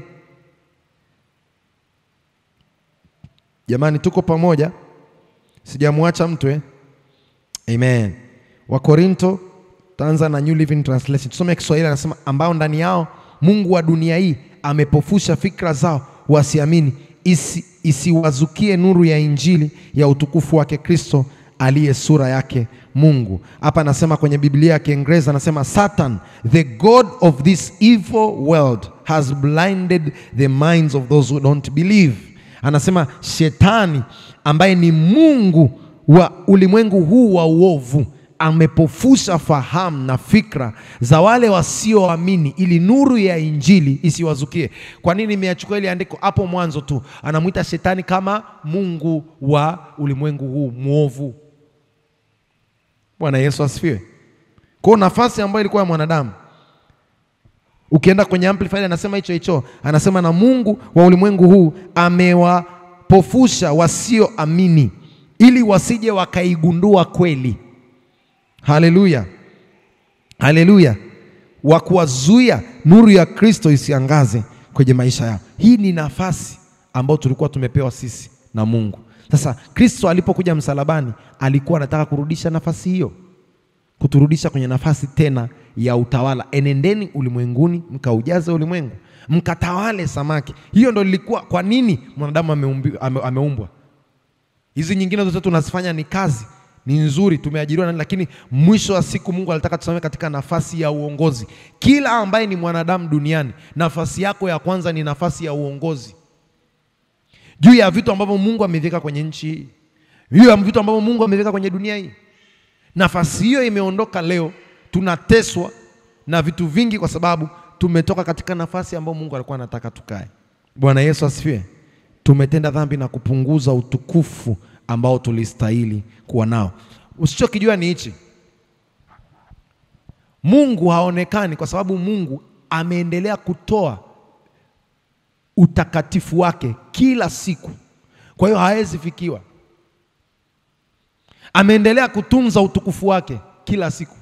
Jamani tuko pamoja? Sijamwacha mtu Amen. Wakorinto, taanza na New Living Translation. Tusome Kiswahili, anasema ambao ndani yao Mungu wa dunia hii amepofusha fikra zao wasiamini, isiwazukie nuru ya injili ya utukufu wake Kristo aliye sura yake Mungu. Hapa anasema kwenye Biblia ya Kiingereza anasema Satan, the god of this evil world, has blinded the minds of those who don't believe. Anasema shetani ambaye ni mungu wa ulimwengu huu wa uovu amepofusha fahamu na fikra za wale wasioamini ili nuru ya injili isiwazukie. Kwa nini nimeachukua ile andiko hapo mwanzo tu? Anamuita shetani kama mungu wa ulimwengu huu muovu. Bwana Yesu asifiwe. Kwa nafasi ambayo ilikuwa ya mwanadamu, ukienda kwenye Amplified anasema hicho, anasema na mungu wa ulimwengu huu amewapofusha wasioamini ili wasije wakaigundua kweli. Haleluya. Haleluya. Wa kuwazuia nuru ya Kristo isiangaze kwenye maisha yao. Hii ni nafasi ambayo tulikuwa tumepewa sisi na Mungu. Sasa Kristo alipokuja msalabani alikuwa anataka kurudisha nafasi hiyo, kuturudisha kwenye nafasi tena ya utawala. Enendeni ulimwenguni mkaujaze ulimwengu, mkatawale samaki. Hiyo ndio ilikuwa kwa nini mwanadamu ameumbwa. Hizi nyingine zote tunazifanya ni kazi, ni nzuri, tumeajiriwa, lakini mwisho wa siku Mungu alitaka tusome katika nafasi ya uongozi. Kila ambaye ni mwanadamu duniani, nafasi yako ya kwanza ni nafasi ya uongozi juu ya vitu ambavyo Mungu ameviweka kwenye nchi hii, juu ya vitu ambavyo Mungu ameviweka kwenye dunia hii. Nafasi hiyo imeondoka leo, tunateswa na vitu vingi kwa sababu tumetoka katika nafasi ambayo Mungu alikuwa anataka tukae. Bwana Yesu asifiwe. Tumetenda dhambi na kupunguza utukufu ambao tulistahili kuwa nao. Usichokijua ni hichi: Mungu haonekani kwa sababu Mungu ameendelea kutoa utakatifu wake kila siku. Kwa hiyo hawezi fikiwa. Ameendelea kutunza utukufu wake kila siku.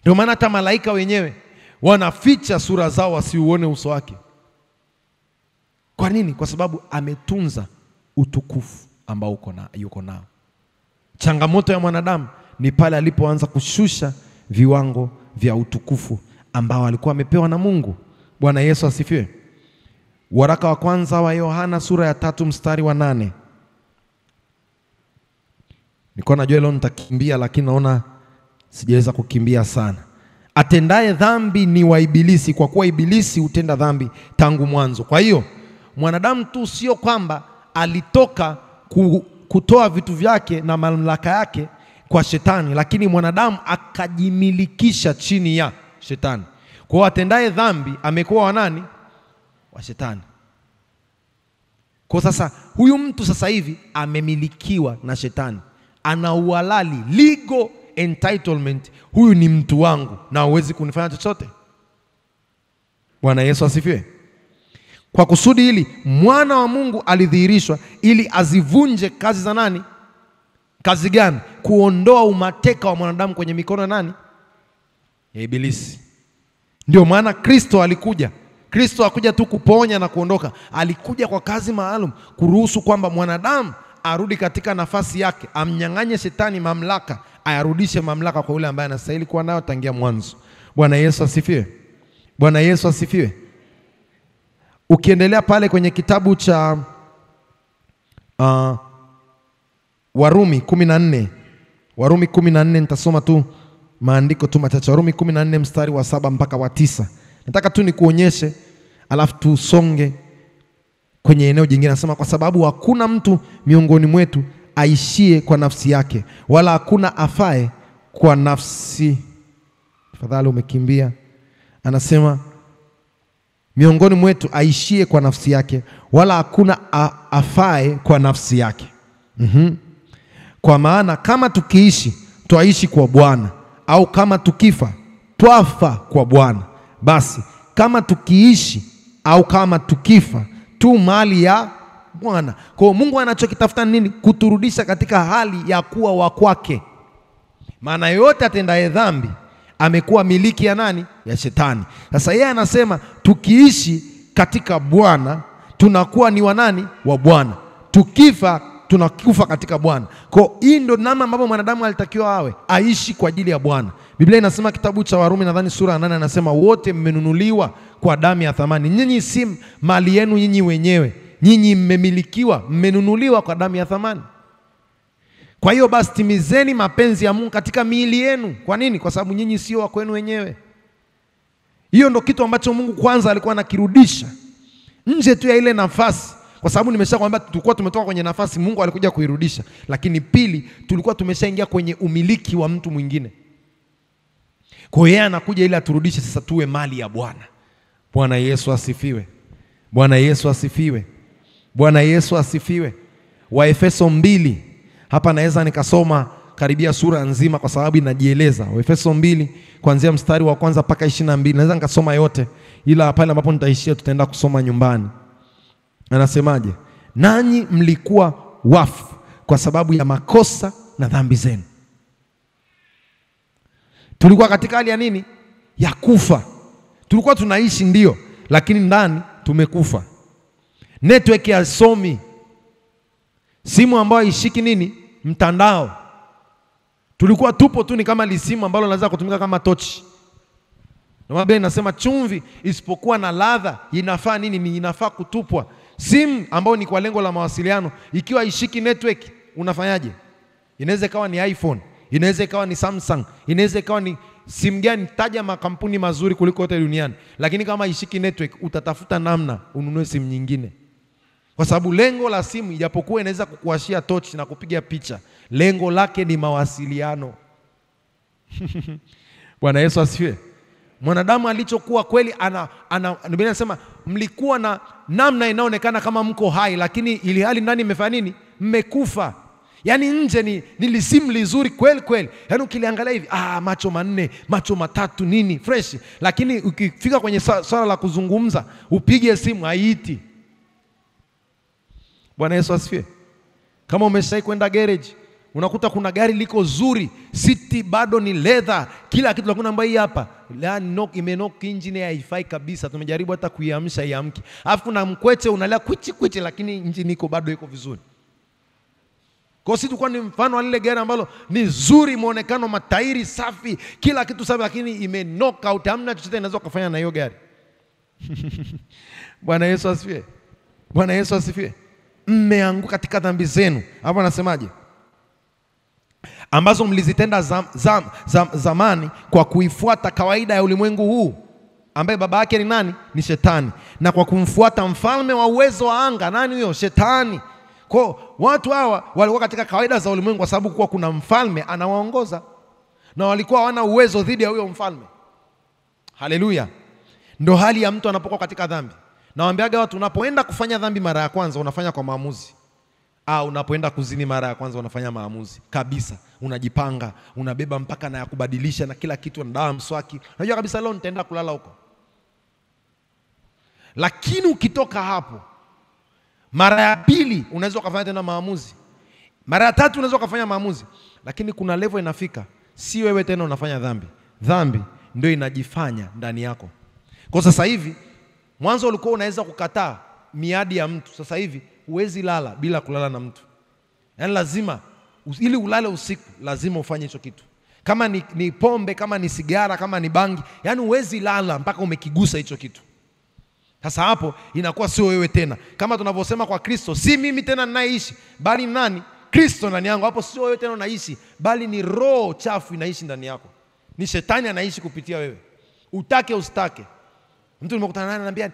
Ndio maana hata malaika wenyewe wanaficha sura zao wasiuone uso wake. Kwa nini? Kwa sababu ametunza utukufu ambao yuko nao. Changamoto ya mwanadamu ni pale alipoanza kushusha viwango vya utukufu ambao alikuwa amepewa na Mungu. Bwana Yesu asifiwe. Waraka wa kwanza wa Yohana sura ya 3 mstari wa 8. Nilikuwa najua leo nitakimbia, lakini naona sijaweza kukimbia sana. Atendaye dhambi ni wa ibilisi, kwa kuwa ibilisi hutenda dhambi tangu mwanzo. Kwa hiyo mwanadamu tu sio kwamba alitoka kutoa vitu vyake na mamlaka yake kwa shetani, lakini mwanadamu akajimilikisha chini ya shetani. Kwa hiyo atendaye dhambi amekuwa wa nani? Wa shetani. Kwa sasa huyu mtu sasa hivi amemilikiwa na shetani, ana uhalali, legal entitlement. Huyu ni mtu wangu na huwezi kunifanya chochote. Bwana Yesu asifiwe. Kwa kusudi hili mwana wa Mungu alidhihirishwa ili azivunje kazi za nani? Kazi gani? Kuondoa umateka wa mwanadamu kwenye mikono ya nani? Ya Ibilisi. Ndio maana Kristo alikuja. Kristo hakuja tu kuponya na kuondoka. Alikuja kwa kazi maalum, kuruhusu kwamba mwanadamu arudi katika nafasi yake, amnyang'anye shetani mamlaka, ayarudishe mamlaka kwa yule ambaye anastahili kuwa nayo tangia mwanzo. Bwana Yesu asifiwe. Bwana Yesu asifiwe. Ukiendelea pale kwenye kitabu cha Warumi 14. Warumi 14, nitasoma tu maandiko tu machache. Warumi 14 mstari wa 7 mpaka wa 9. Nataka tu nikuonyeshe alafu tusonge kwenye eneo jingine. Nasema kwa sababu hakuna mtu miongoni mwetu aishie kwa nafsi yake, wala hakuna afae kwa nafsi. Tafadhali umekimbia. Anasema miongoni mwetu aishie kwa nafsi yake, wala hakuna afae kwa nafsi yake. Kwa maana kama tukiishi twaishi kwa Bwana, au kama tukifa twafa kwa Bwana. Basi kama tukiishi au kama tukifa tu mali ya Bwana. Kwa Mungu anachokitafuta nini? Kuturudisha katika hali ya kuwa wa kwake. Maana yote atendaye dhambi amekuwa miliki ya nani? Ya shetani. Sasa yeye anasema tukiishi katika Bwana tunakuwa ni wa nani? Wa Bwana. Tukifa tunakufa katika Bwana. Kwa hii ndio namna ambavyo mwanadamu alitakiwa awe, aishi kwa ajili ya Bwana. Biblia inasema kitabu cha Warumi nadhani sura ya 8, anasema wote mmenunuliwa kwa damu ya thamani. Nyinyi si mali yenu nyinyi wenyewe. Nyinyi mmemilikiwa, mmenunuliwa kwa damu ya thamani. Kwa hiyo basi timizeni mapenzi ya Mungu katika miili yenu. Kwa nini? Kwa sababu nyinyi sio wa kwenu wenyewe. Hiyo ndio kitu ambacho Mungu kwanza alikuwa anakirudisha nje tu ya ile nafasi. Kwa sababu nimeshakwambia tulikuwa tumetoka kwenye nafasi, Mungu alikuja kuirudisha. Lakini pili, tulikuwa tumeshaingia kwenye umiliki wa mtu mwingine. Kwa hiyo anakuja ili aturudishe sasa tuwe mali ya Bwana. Bwana Yesu asifiwe. Bwana Yesu asifiwe. Bwana Yesu asifiwe. Waefeso 2. Hapa naweza nikasoma karibia sura nzima kwa sababu inajieleza. Waefeso 2 kuanzia mstari wa kwanza mpaka 22. Naweza nikasoma yote, ila pale ambapo nitaishia tutaenda kusoma nyumbani. Anasemaje? Nanyi mlikuwa wafu kwa sababu ya makosa na dhambi zenu. Tulikuwa katika hali ya nini? Ya kufa. Tulikuwa tunaishi ndio, lakini ndani tumekufa. Network ya somi, simu ambayo haishiki nini? Mtandao. Tulikuwa tupo tu ni kama lisimu ambalo linaweza kutumika kama tochi. Na Biblia inasema chumvi isipokuwa na ladha inafaa nini? Ni inafaa kutupwa. Simu ambayo ni kwa lengo la mawasiliano, ikiwa haishiki network, unafanyaje? Inaweza ikawa ni iPhone, inaweza ikawa ni Samsung, inaweza ikawa ni simu gani, taja makampuni mazuri kuliko yote duniani. Lakini kama haishiki network, utatafuta namna ununue simu nyingine. Kwa sababu lengo la simu, ijapokuwa inaweza kukuashia torch na kupiga picha, lengo lake ni mawasiliano. Bwana Yesu asifiwe. Mwanadamu alichokuwa kweli Biblia inasema mlikuwa na namna inaonekana kama mko hai, lakini ili hali ndani mmefanya nini? Mmekufa. Yaani nje ni lisimu lizuri kweli kweli. Yaani ukiliangalia hivi, macho manne, macho matatu nini, fresh. Lakini ukifika kwenye swala la kuzungumza, upige simu haiti. Bwana Yesu asifiwe. Kama umeshai kwenda garage, unakuta kuna gari liko zuri, siti bado ni leather, kila kitu, lakini ambaye hapa imenock engine haifai kabisa, tumejaribu hata kuiamsha iamke. Alafu kuna mkweche unalia kwichi, lakini engine iko bado iko vizuri. Kwa sisi tulikuwa ni mfano wa lile gari ambalo ni zuri, muonekano, matairi safi, kila kitu safi, lakini imenock out, hamna chochote inaweza kufanya na hiyo gari. Bwana Yesu asifiwe. Bwana Yesu asifiwe. Mmeanguka katika dhambi zenu. Hapo anasemaje? Ambazo mlizitenda zamani kwa kuifuata kawaida ya ulimwengu huu, ambaye baba yake ni nani? Ni Shetani. Na kwa kumfuata mfalme wa uwezo wa anga. Nani huyo? Shetani. Kwa watu hawa walikuwa katika kawaida za ulimwengu kwa sababu kuwa kuna mfalme anawaongoza, na walikuwa hawana uwezo dhidi ya huyo mfalme. Haleluya. Ndio hali ya mtu anapokuwa katika dhambi. Nawaambiaga watu, unapoenda kufanya dhambi mara ya kwanza unafanya kwa maamuzi. Unapoenda kuzini mara ya kwanza unafanya maamuzi kabisa. Unajipanga, unabeba mpaka na ya kubadilisha na kila kitu, na dawa, mswaki. Unajua kabisa leo nitaenda kulala huko. Lakini ukitoka hapo, mara ya pili unaweza kufanya tena maamuzi. Mara ya tatu unaweza kufanya maamuzi. Lakini kuna level inafika, si wewe tena unafanya dhambi. Dhambi ndio inajifanya ndani yako. Kwa sasa hivi, mwanzo ulikuwa unaweza kukataa miadi ya mtu. Sasa hivi huwezi lala bila kulala na mtu. Yaani lazima, ili ulale usiku, lazima ufanye hicho kitu. Kama ni pombe, kama ni sigara, kama ni bangi, yaani huwezi lala mpaka umekigusa hicho kitu. Sasa hapo inakuwa sio wewe tena. Kama tunavyosema kwa Kristo, si mimi tena ninaishi, bali nani? Kristo ndani yangu. Hapo sio wewe tena unaishi, bali ni roho chafu inaishi ndani yako. Ni shetani anaishi kupitia wewe. Utake usitake. Mtu nimekutana naye ananiambia,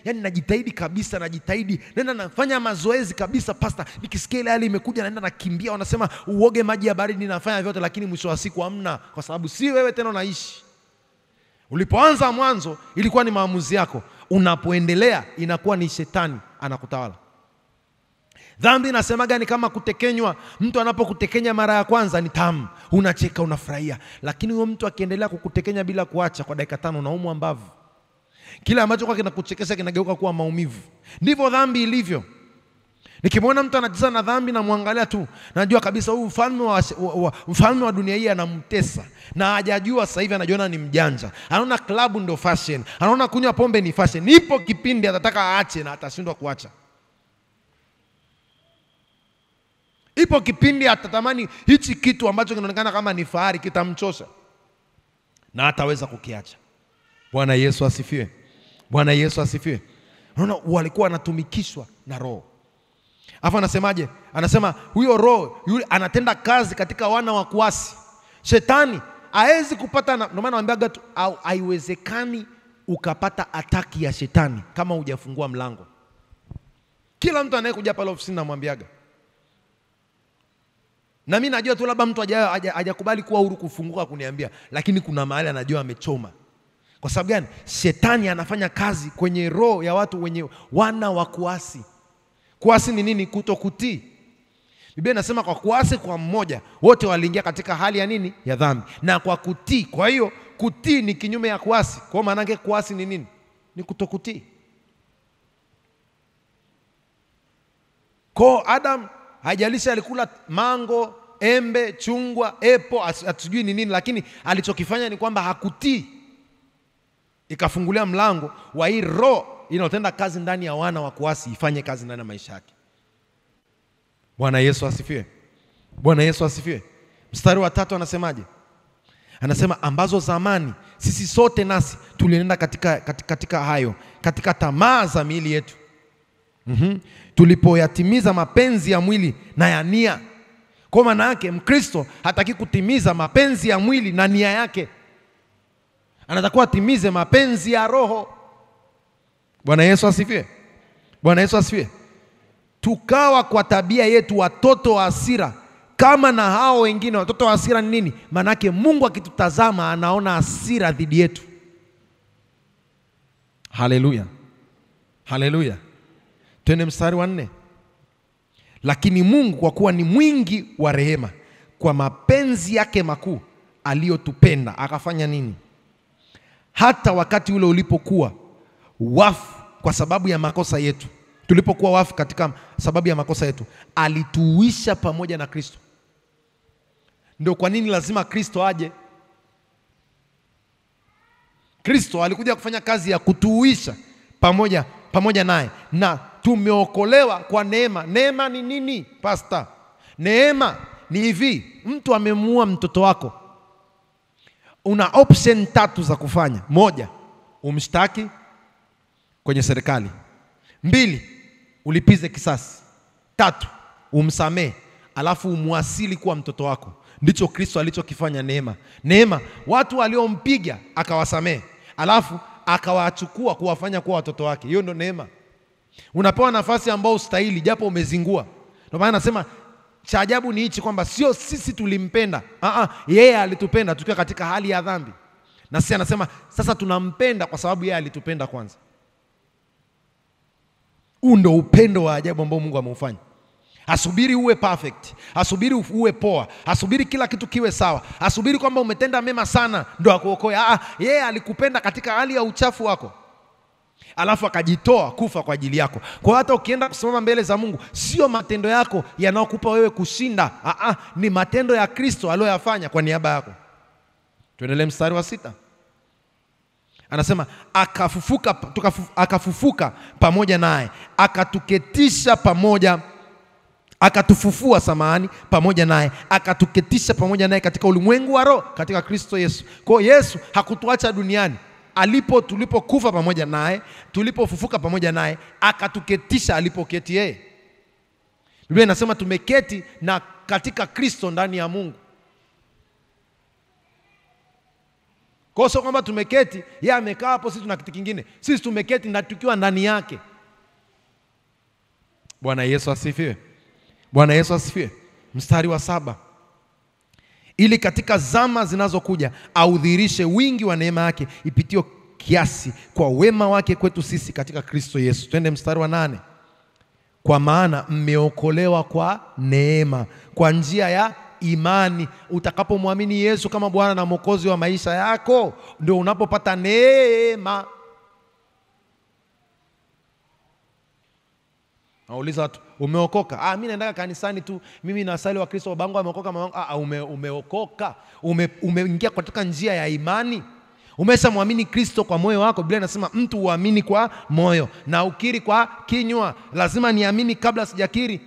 yani najitahidi kabisa, najitahidi. Nenda nafanya mazoezi kabisa pastor. Nikisikia ile hali imekuja naenda nakimbia, wanasema uoge maji ya baridi, nafanya vyote, lakini mwisho wa siku hamna, kwa sababu si wewe tena unaishi. Ulipoanza mwanzo ilikuwa ni maamuzi yako. Unapoendelea inakuwa ni shetani anakutawala. Dhambi inasema gani? Kama kutekenywa. Mtu anapokutekenya mara ya kwanza ni tamu, unacheka, unafurahia. Lakini huyo mtu akiendelea kukutekenya bila kuacha, kwa dakika 5 unaumwa mbavu. Kile ambacho kwa kinakuchekesha kinageuka kuwa maumivu. Ndivyo dhambi ilivyo. Nikimwona mtu anacheza na dhambi na muangalia tu, najua kabisa huyu mfalme wa dunia hii anamtesa. Na hajajua sasa hivi anajiona ni mjanja. Anaona klabu ndio fashion. Anaona kunywa pombe ni fashion. Nipo kipindi atataka aache na atashindwa kuacha. Ipo kipindi atatamani hichi kitu ambacho kinaonekana kama ni fahari kitamchosha, na hataweza kukiacha. Bwana Yesu asifiwe. Bwana Yesu asifiwe. Unaona walikuwa wanatumikishwa na roho. Alafu anasemaje? Anasema huyo roho yule anatenda kazi katika wana wa kuasi. Shetani haezi kupata, ndio maana naambiaga tu haiwezekani ukapata ataki ya shetani kama hujafungua mlango. Kila mtu anayekuja pale ofisini namwambiaga. Na mimi najua tu labda mtu hajakubali kuwa huru kufunguka kuniambia, lakini kuna mahali anajua amechoma. Kwa sababu gani? Shetani anafanya kazi kwenye roho ya watu wenye wana wa kuasi. Kuasi ni nini? Kutokutii. Biblia inasema kwa kuasi kwa mmoja wote waliingia katika hali ya nini? Ya dhambi. Na kwa kutii. Kwa hiyo kutii ni kinyume ya kuasi. Kwa maana yake kuasi ni nini? Ni kutokutii. Kwa Adam haijalishi alikula mango, embe, chungwa, apple, hatujui ni nini, lakini alichokifanya ni kwamba hakutii. Ikafungulia mlango wa hii roho inayotenda kazi ndani ya wana wa kuasi ifanye kazi ndani ya maisha yake. Bwana Yesu asifiwe. Bwana Yesu asifiwe. Mstari wa 3 anasemaje? Anasema ambazo zamani sisi sote nasi tulienda katika hayo, katika tamaa za miili yetu. Tulipoyatimiza mapenzi ya mwili na ya nia. Kwa maana yake Mkristo hataki kutimiza mapenzi ya mwili na nia yake. Anatakiwa atimize mapenzi ya roho. Bwana Yesu asifiwe. Bwana Yesu asifiwe. Tukawa kwa tabia yetu watoto wa hasira kama na hao wengine. Watoto wa hasira ni nini? Maana yake Mungu akitutazama anaona hasira dhidi yetu. Haleluya. Haleluya. Twende mstari wa 4. Lakini Mungu kwa kuwa ni mwingi wa rehema, kwa mapenzi yake makuu aliyotupenda, akafanya nini? Hata wakati ule ulipokuwa wafu kwa sababu ya makosa yetu, tulipokuwa wafu katika sababu ya makosa yetu, alituisha pamoja na Kristo. Ndio kwa nini lazima Kristo aje. Kristo alikuja kufanya kazi ya kutuisha pamoja naye, na tumeokolewa kwa neema. Neema ni nini, pastor? Neema ni hivi, mtu amemuua mtoto wako. Una option 3 za kufanya. 1, umshtaki kwenye serikali. 2, ulipize kisasi. 3, umsamee, alafu umwasili kuwa mtoto wako. Ndicho Kristo alichokifanya neema. Neema, watu waliompiga akawasamee, alafu akawachukua kuwafanya kuwa watoto wake. Hiyo ndio neema. Unapewa nafasi ambayo ustahili japo umezingua. Ndio maana nasema cha ajabu ni hichi kwamba sio sisi tulimpenda. Yeye alitupenda tukiwa katika hali ya dhambi. Na sisi anasema sasa tunampenda kwa sababu yeye alitupenda kwanza. Huu ndio upendo wa ajabu ambao Mungu ameufanya. Asubiri uwe perfect, asubiri uwe poa, asubiri kila kitu kiwe sawa, asubiri kwamba umetenda mema sana ndio akuokoe. Yeye alikupenda katika hali ya uchafu wako. alafu akajitoa kufa kwa ajili yako. Kwa hata ukienda kusimama mbele za Mungu, sio matendo yako yanayokupa wewe kushinda. Ni matendo ya Kristo aliyoyafanya kwa niaba yako. Tuendelee mstari wa 6. Anasema akafufuka pamoja naye, akatuketisha pamoja, akatufufua pamoja naye, akatuketisha pamoja naye katika ulimwengu wa roho katika Kristo Yesu. Kwa Yesu hakutuacha duniani. Tulipokufa pamoja naye, tulipofufuka pamoja naye, akatuketisha alipoketi yeye. Biblia inasema tumeketi na katika Kristo ndani ya Mungu. Kwa sababu kwamba tumeketi, yeye amekaa hapo, sisi tuna kitu kingine. Sisi tumeketi na tukiwa ndani yake. Bwana Yesu asifiwe. Bwana Yesu asifiwe. Mstari wa 7. Ili katika zama zinazokuja audhihirishe wingi wa neema yake ipitio kiasi kwa wema wake kwetu sisi katika Kristo Yesu. Twende mstari wa 8. Kwa maana mmeokolewa kwa neema, kwa njia ya imani. Utakapomwamini Yesu kama Bwana na Mwokozi wa maisha yako, ndio unapopata neema. Nauliza watu, umeokoka? Mimi naenda kanisani tu, mimi nasali wa Kristo, babangu ameokoka, mamangu. Umeokoka. Umeingia katika njia ya imani. Umeshamwamini Kristo kwa moyo wako. Biblia inasema mtu uamini kwa moyo na ukiri kwa kinywa. Lazima niamini kabla sijakiri.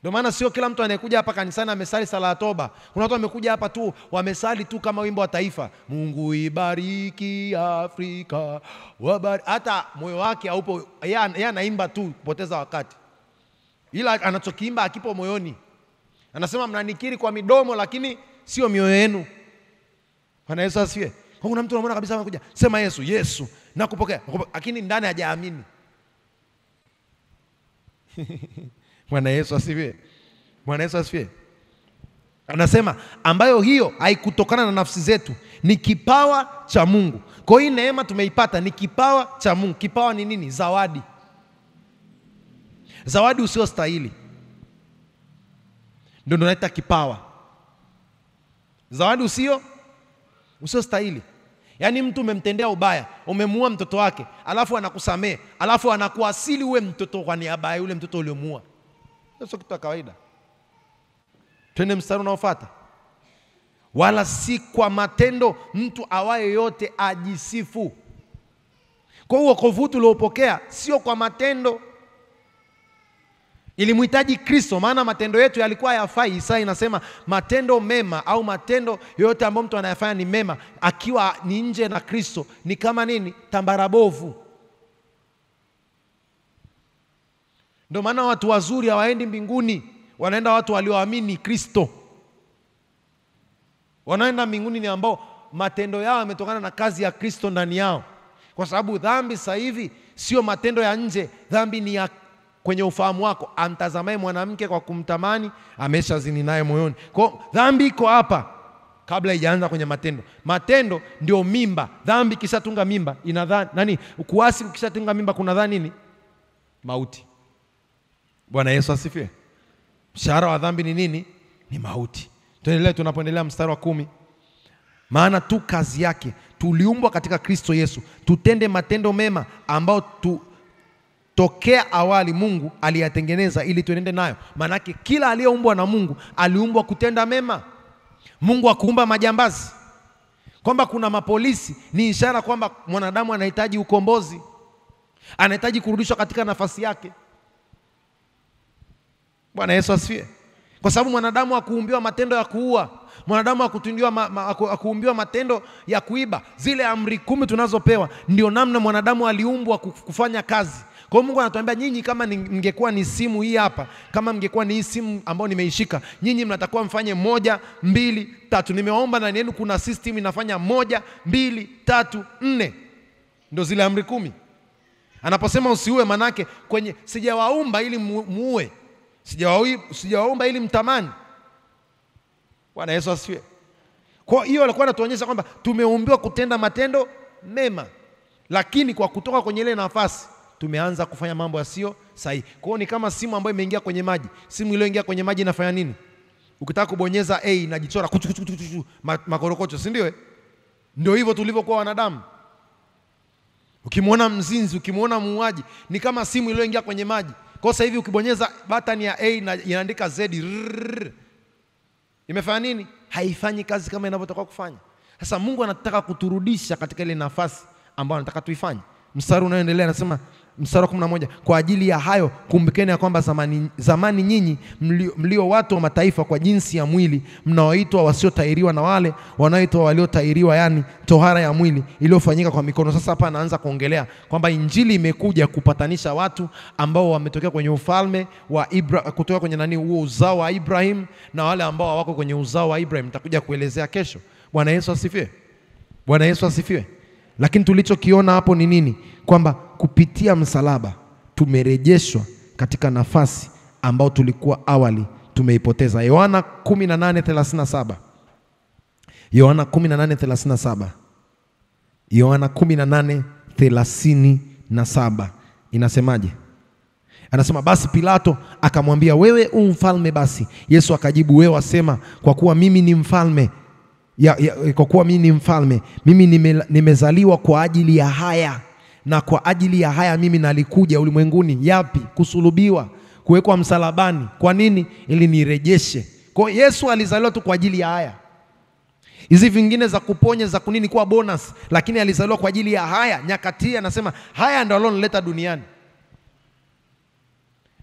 Ndio maana sio kila mtu anayekuja hapa kanisani amesali sala ya toba. Kuna watu wamekuja hapa tu wamesali tu kama wimbo wa taifa, Mungu ibariki Afrika, hata moyo wake haupo. Yeye anaimba tu kupoteza wakati, ila anachokiimba hakipo moyoni. Anasema mnanikiri kwa midomo lakini sio mioyo yenu. Bwana Yesu asifiwe. Kuna mtu unamwona kabisa anakuja, sema Yesu, Yesu nakupokea, lakini ndani hajaamini. Bwana Yesu asifiwe. Bwana Yesu asifiwe. Anasema ambayo hiyo haikutokana na nafsi zetu, ni kipawa cha Mungu. Kwa hiyo neema tumeipata ni kipawa cha Mungu. Kipawa ni nini? Zawadi. Zawadi usiostahili ndio tunaita kipawa. Zawadi usiostahili. Yaani mtu umemtendea ubaya, umemuua mtoto wake, alafu anakusamee, alafu anakuasili uwe mtoto kwa niaba ya yule mtoto uliomuua. Sio kitu cha kawaida. Twende mstari unaofuata. Wala si kwa matendo mtu awaye yote ajisifu. Kwa hiyo wokovu tuliopokea sio kwa matendo. Ilimhitaji Kristo, maana matendo yetu yalikuwa hayafai. Isaya inasema matendo mema au matendo yote ambayo mtu anayafanya ni mema, akiwa ni nje na Kristo ni kama nini? Tambarabovu. Ndio maana watu wazuri hawaendi mbinguni, wanaenda watu walioamini Kristo. Wanaenda mbinguni ni ambao matendo yao yametokana na kazi ya Kristo ndani yao. Kwa sababu dhambi sasa hivi sio matendo ya nje, dhambi ni ya kwenye ufahamu wako. Amtazamaye mwanamke kwa kumtamani ameshazini naye moyoni. Kwa dhambi iko hapa kabla haijaanza kwenye matendo. Matendo ndio mimba. Dhambi kishatunga mimba inadhani kuasi kishatunga mimba kunadhani nini? Mauti. Bwana Yesu asifiwe. Mshahara wa dhambi ni nini? Ni mauti. Tuendelee, tunapoendelea mstari wa 10. Maana tu kazi yake tuliumbwa katika Kristo Yesu tutende matendo mema ambao tokea awali Mungu aliyatengeneza ili tuenende nayo. Maanake kila aliyeumbwa na Mungu aliumbwa kutenda mema. Mungu hakuumba majambazi. Kwamba kuna mapolisi ni ishara kwamba mwanadamu anahitaji ukombozi, anahitaji kurudishwa katika nafasi yake. Bwana Yesu asifiwe. Kwa sababu mwanadamu hakuumbiwa matendo ya kuua, mwanadamu hakuumbiwa matendo ya kuiba. Zile amri 10 tunazopewa ndio namna mwanadamu aliumbwa kufanya kazi. Kwa hiyo Mungu anatuambia nyinyi, kama mngekuwa ni simu hii hapa, kama mngekuwa ni hii simu ambayo nimeishika, nyinyi mnatakiwa mfanye 1, 2, 3. Nimewaomba ndani yenu kuna system inafanya 1, 2, 3, 4. Ndio zile amri 10. Anaposema usiue, manake kwenye sijawaumba ili muue, sijawaumba ili mtamani. Bwana Yesu asifiwe. Kwa hiyo alikuwa anatuonyesha kwamba tumeumbiwa kutenda matendo mema, lakini kwa kutoka kwenye ile nafasi tumeanza kufanya mambo yasiyo sahihi. Kwa hiyo ni kama simu ambayo imeingia kwenye maji. Simu iliyoingia kwenye maji inafanya nini? Ukitaka kubonyeza A inajichora makorokocho, si ndio? Ndio hivyo tulivyokuwa wanadamu. Ukimwona mzinzi, ukimwona muuaji, ni kama simu iliyoingia kwenye maji. Kwa sasa hivi ukibonyeza button ya A na inaandika Z, imefanya nini? Haifanyi kazi kama inavyotakiwa kufanya. Sasa Mungu anataka kuturudisha katika ile nafasi ambayo anataka tuifanye. Mstari unaoendelea anasema, mstari wa 11, kwa ajili ya hayo kumbukeni ya kwamba zamani nyinyi mlio watu wa mataifa kwa jinsi ya mwili, mnaoitwa wasiotairiwa na wale wanaoitwa waliotairiwa, yani tohara ya mwili iliyofanyika kwa mikono. Sasa hapa anaanza kuongelea kwamba injili imekuja kupatanisha watu ambao wametokea kwenye ufalme wa kutoka kwenye huo uzao wa Ibrahim na wale ambao hawako kwenye uzao wa Ibrahim. Nitakuja kuelezea kesho. Bwana Yesu asifiwe. Bwana Yesu asifiwe. Lakini tulichokiona hapo ni nini? Kwamba kupitia msalaba tumerejeshwa katika nafasi ambao tulikuwa awali tumeipoteza. Yohana 18:37. Yohana 18:37. Yohana 18:37 inasemaje? Anasema, basi Pilato akamwambia, wewe mfalme basi? Yesu akajibu, wewe wasema, kwa kuwa mimi ni mfalme. Kwa kuwa mimi ni mfalme, mimi nimezaliwa kwa ajili ya haya, na kwa ajili ya haya mimi nalikuja ulimwenguni. Yapi? Kusulubiwa, kuwekwa msalabani. Kwa nini? Ili nirejeshe. Kwa Yesu alizaliwa tu kwa ajili ya haya. Hizi vingine za kuponya za kunini kwa bonus, lakini alizaliwa kwa ajili ya haya. Nyakati anasema haya ndio alionileta duniani.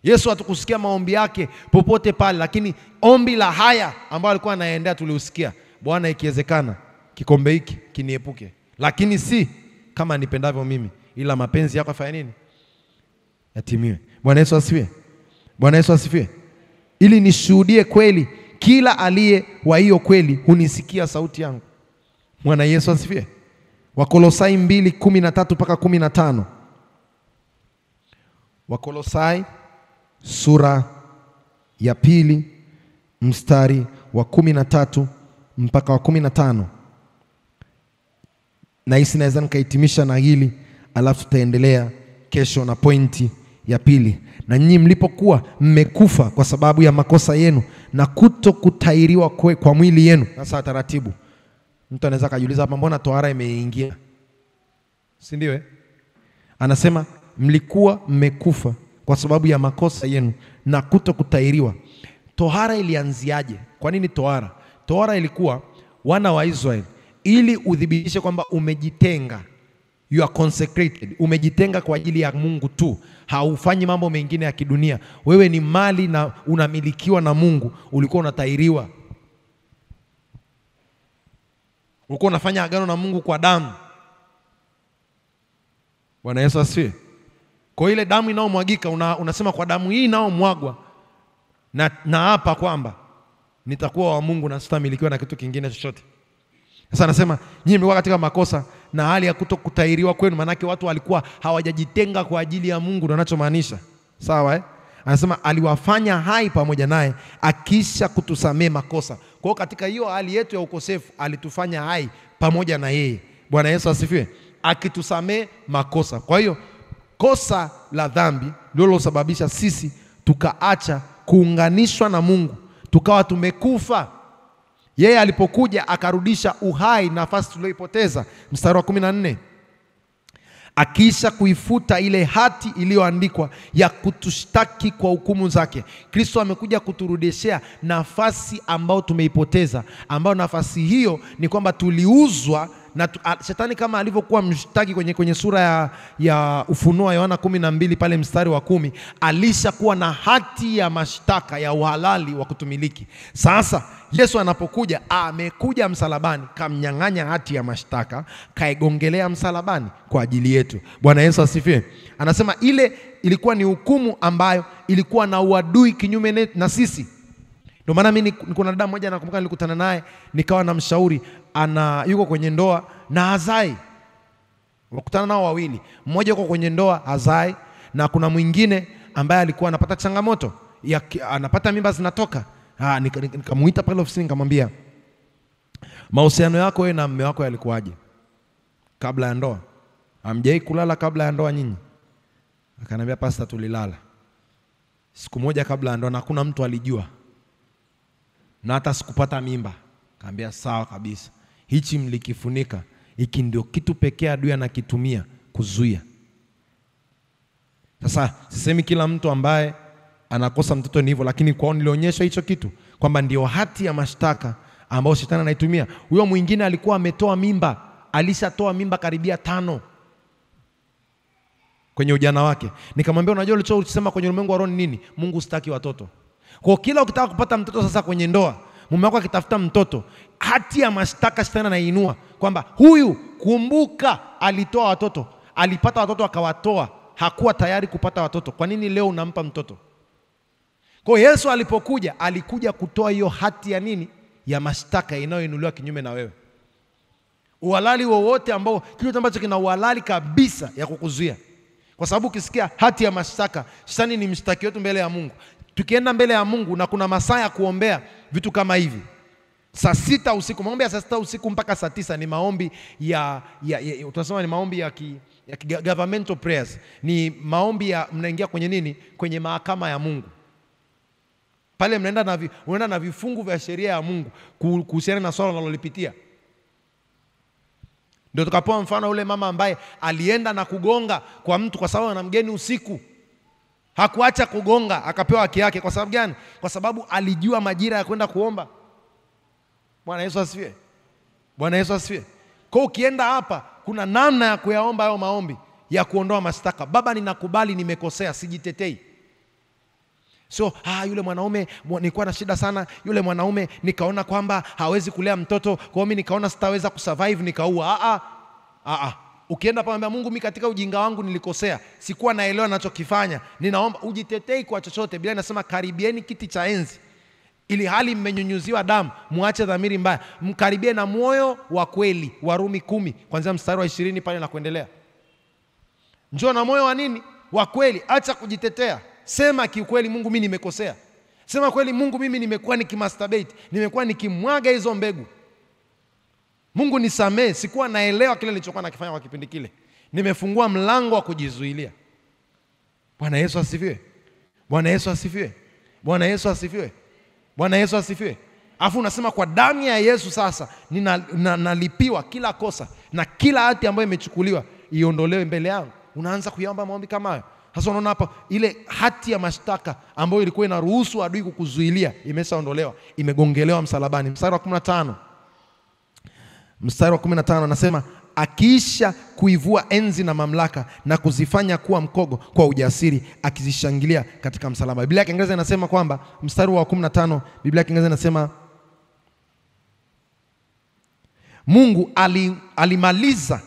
Yesu hatukusikia maombi yake popote pale, lakini ombi la haya ambao alikuwa anaendea tuliusikia. Bwana, ikiwezekana kikombe hiki kiniepuke, lakini si kama nipendavyo mimi, ila mapenzi yako afanye nini? Yatimiwe. Bwana Yesu asifiwe. Bwana Yesu asifiwe. Ili nishuhudie kweli, kila aliye wa hiyo kweli hunisikia sauti yangu. Bwana Yesu asifiwe. Wakolosai 2:13 mpaka 15. Wakolosai sura ya 2 mstari wa 13 mpaka wa 15. Na hisi naweza nikahitimisha na hili, alafu tutaendelea kesho na pointi ya pili. Na nyinyi mlipokuwa mmekufa kwa sababu ya makosa yenu na kutokutairiwa kwa mwili yenu. Sasa taratibu, mtu anaweza kujiuliza hapa, mbona tohara imeingia? Si ndio? Anasema mlikuwa mmekufa kwa sababu ya makosa yenu na kutokutairiwa. Tohara ilianziaje? Kwa nini tohara? Tohara ilikuwa wana wa Israeli, ili udhibitishe kwamba umejitenga, you are consecrated, umejitenga kwa ajili ya Mungu tu, haufanyi mambo mengine ya kidunia. Wewe ni mali na unamilikiwa na Mungu. Ulikuwa unatairiwa, ulikuwa unafanya agano na Mungu kwa damu. Bwana Yesu asifiwe. Kwa ile damu inaomwagika unasema, kwa damu hii inaomwagwa na hapa kwamba nitakuwa wa Mungu na sitamilikiwa na kitu kingine chochote. Sasa anasema nyinyi mlikuwa katika makosa na hali ya kutokutairiwa kwenu, manake watu walikuwa hawajajitenga kwa ajili ya Mungu, ndio anachomaanisha. Sawa Anasema aliwafanya hai pamoja naye akisha kutusamee makosa. Kwa hiyo katika hiyo hali yetu ya ukosefu alitufanya hai pamoja na yeye. Bwana Yesu asifiwe. Akitusamee makosa. Kwa hiyo kosa la dhambi ndio lilosababisha sisi tukaacha kuunganishwa na Mungu, tukawa tumekufa. Yeye alipokuja akarudisha uhai nafasi tulioipoteza. Mstari wa 14, akisha kuifuta ile hati iliyoandikwa ya kutushtaki kwa hukumu zake. Kristo amekuja kuturudishia nafasi ambayo tumeipoteza, ambayo nafasi hiyo ni kwamba tuliuzwa na shetani, kama alivyokuwa mshtaki kwenye sura ya Ufunuo Yohana 12 pale mstari wa 10, alishakuwa na hati ya mashtaka ya uhalali wa kutumiliki. Sasa Yesu anapokuja, amekuja msalabani, kamnyang'anya hati ya mashtaka, kaigongelea msalabani kwa ajili yetu. Bwana Yesu asifiwe. Anasema ile ilikuwa ni hukumu ambayo ilikuwa na uadui kinyume na sisi. Ndio maana mimi kuna dada mmoja nakumbuka nilikutana naye, nikawa na mshauri, yuko kwenye ndoa na hazai. Wakutana nao wawili, mmoja yuko kwenye ndoa hazai, na kuna mwingine ambaye alikuwa anapata changamoto anapata mimba zinatoka. Nikamuita pale ofisini, nikamwambia, mahusiano yako wewe na mume wako yalikuwaje kabla ya ndoa? Hamjai kulala kabla ya ndoa nyinyi? Akaniambia, pastor, tulilala siku moja kabla ya ndoa na hakuna mtu alijua, na hata sikupata mimba. Kaambia sawa kabisa, hichi mlikifunika, hiki ndio kitu pekee adui anakitumia kuzuia. Sasa sisemi kila mtu ambaye anakosa mtoto ni hivyo, lakini kwao nilionyesha hicho kitu kwamba ndio hati ya mashtaka ambao shetani anaitumia. Huyo mwingine alikuwa ametoa mimba, alishatoa mimba karibia 5 kwenye ujana wake. Nikamwambia unajua ulichosema kwenye ulimwengu wa roho nini? Mungu sitaki watoto. Kwa kila ukitaka kupata mtoto sasa kwenye ndoa, mume wako akitafuta mtoto, hati ya mashtaka shetani anainua kwamba huyu kumbuka alitoa watoto, alipata watoto akawatoa, hakuwa tayari kupata watoto. Kwa nini leo unampa mtoto? Kwa Yesu alipokuja, alikuja kutoa hiyo hati ya nini? Ya mashtaka inayoinuliwa kinyume na wewe. Uhalali wowote ambao kitu ambacho kina uhalali kabisa ya kukuzuia. Kwa sababu ukisikia hati ya mashtaka, shetani ni mshtaki wetu mbele ya Mungu. Tukienda mbele ya Mungu na kuna masaa ya kuombea vitu kama hivi. Saa 6 usiku, maombi ya saa 6 usiku mpaka saa 9 ni maombi tunasema ni maombi ya governmental prayers. Ni maombi ya mnaingia kwenye nini? Kwenye mahakama ya Mungu. Pale unaenda na vifungu vya sheria ya Mungu kuhusiana na swala unalolipitia. Ndio tukapoa mfano ule mama ambaye alienda na kugonga kwa mtu kwa sababu ana mgeni usiku. Hakuacha kugonga, akapewa haki yake. Kwa sababu gani? Kwa sababu alijua majira ya kwenda kuomba. Bwana Yesu asifiwe. Bwana Yesu asifiwe. Kwa ukienda hapa, kuna namna ya kuyaomba hayo maombi ya kuondoa mashtaka. Baba, ninakubali nimekosea, sijitetei. So, yule mwanaume nilikuwa na shida sana, yule mwanaume nikaona kwamba hawezi kulea mtoto, kwa hiyo mimi nikaona sitaweza kusurvive nikaua. Ukienda pale Mungu, mimi katika ujinga wangu nilikosea, sikuwa naelewa ninachokifanya. Ninaomba ujitetei kwa chochote. Biblia inasema karibieni kiti cha enzi ili hali mmenyunyuziwa damu, muache dhamiri mbaya, mkaribie na moyo wa kweli. Warumi 10 kuanzia mstari wa 20 pale na kuendelea. Njoo na moyo wa nini? Wa kweli. Acha kujitetea. Sema kiukweli, Mungu mimi nimekosea. Sema kweli, Mungu mimi nimekuwa nikimasturbate, nimekuwa nikimwaga hizo mbegu. Mungu nisamee, sikuwa naelewa kile nilichokuwa nakifanya kwa kipindi kile. Nimefungua mlango wa kujizuilia. Bwana Yesu asifiwe. Bwana Yesu asifiwe. Bwana Yesu asifiwe. Bwana Yesu asifiwe. Afu unasema kwa damu ya Yesu sasa nalipiwa kila kosa na kila hati ambayo imechukuliwa iondolewe mbele yangu. Unaanza kuyaomba maombi kama hayo. Sasa unaona hapa ile hati ya mashtaka ambayo ilikuwa inaruhusu adui kukuzuilia imeshaondolewa, imegongelewa msalabani. Mstari wa 15. Mstari wa 15 anasema akiisha kuivua enzi na mamlaka na kuzifanya kuwa mkogo kwa ujasiri, akizishangilia katika msalaba. Biblia ya Kiingereza inasema kwamba mstari wa 15, Biblia ya Kiingereza inasema Mungu alimaliza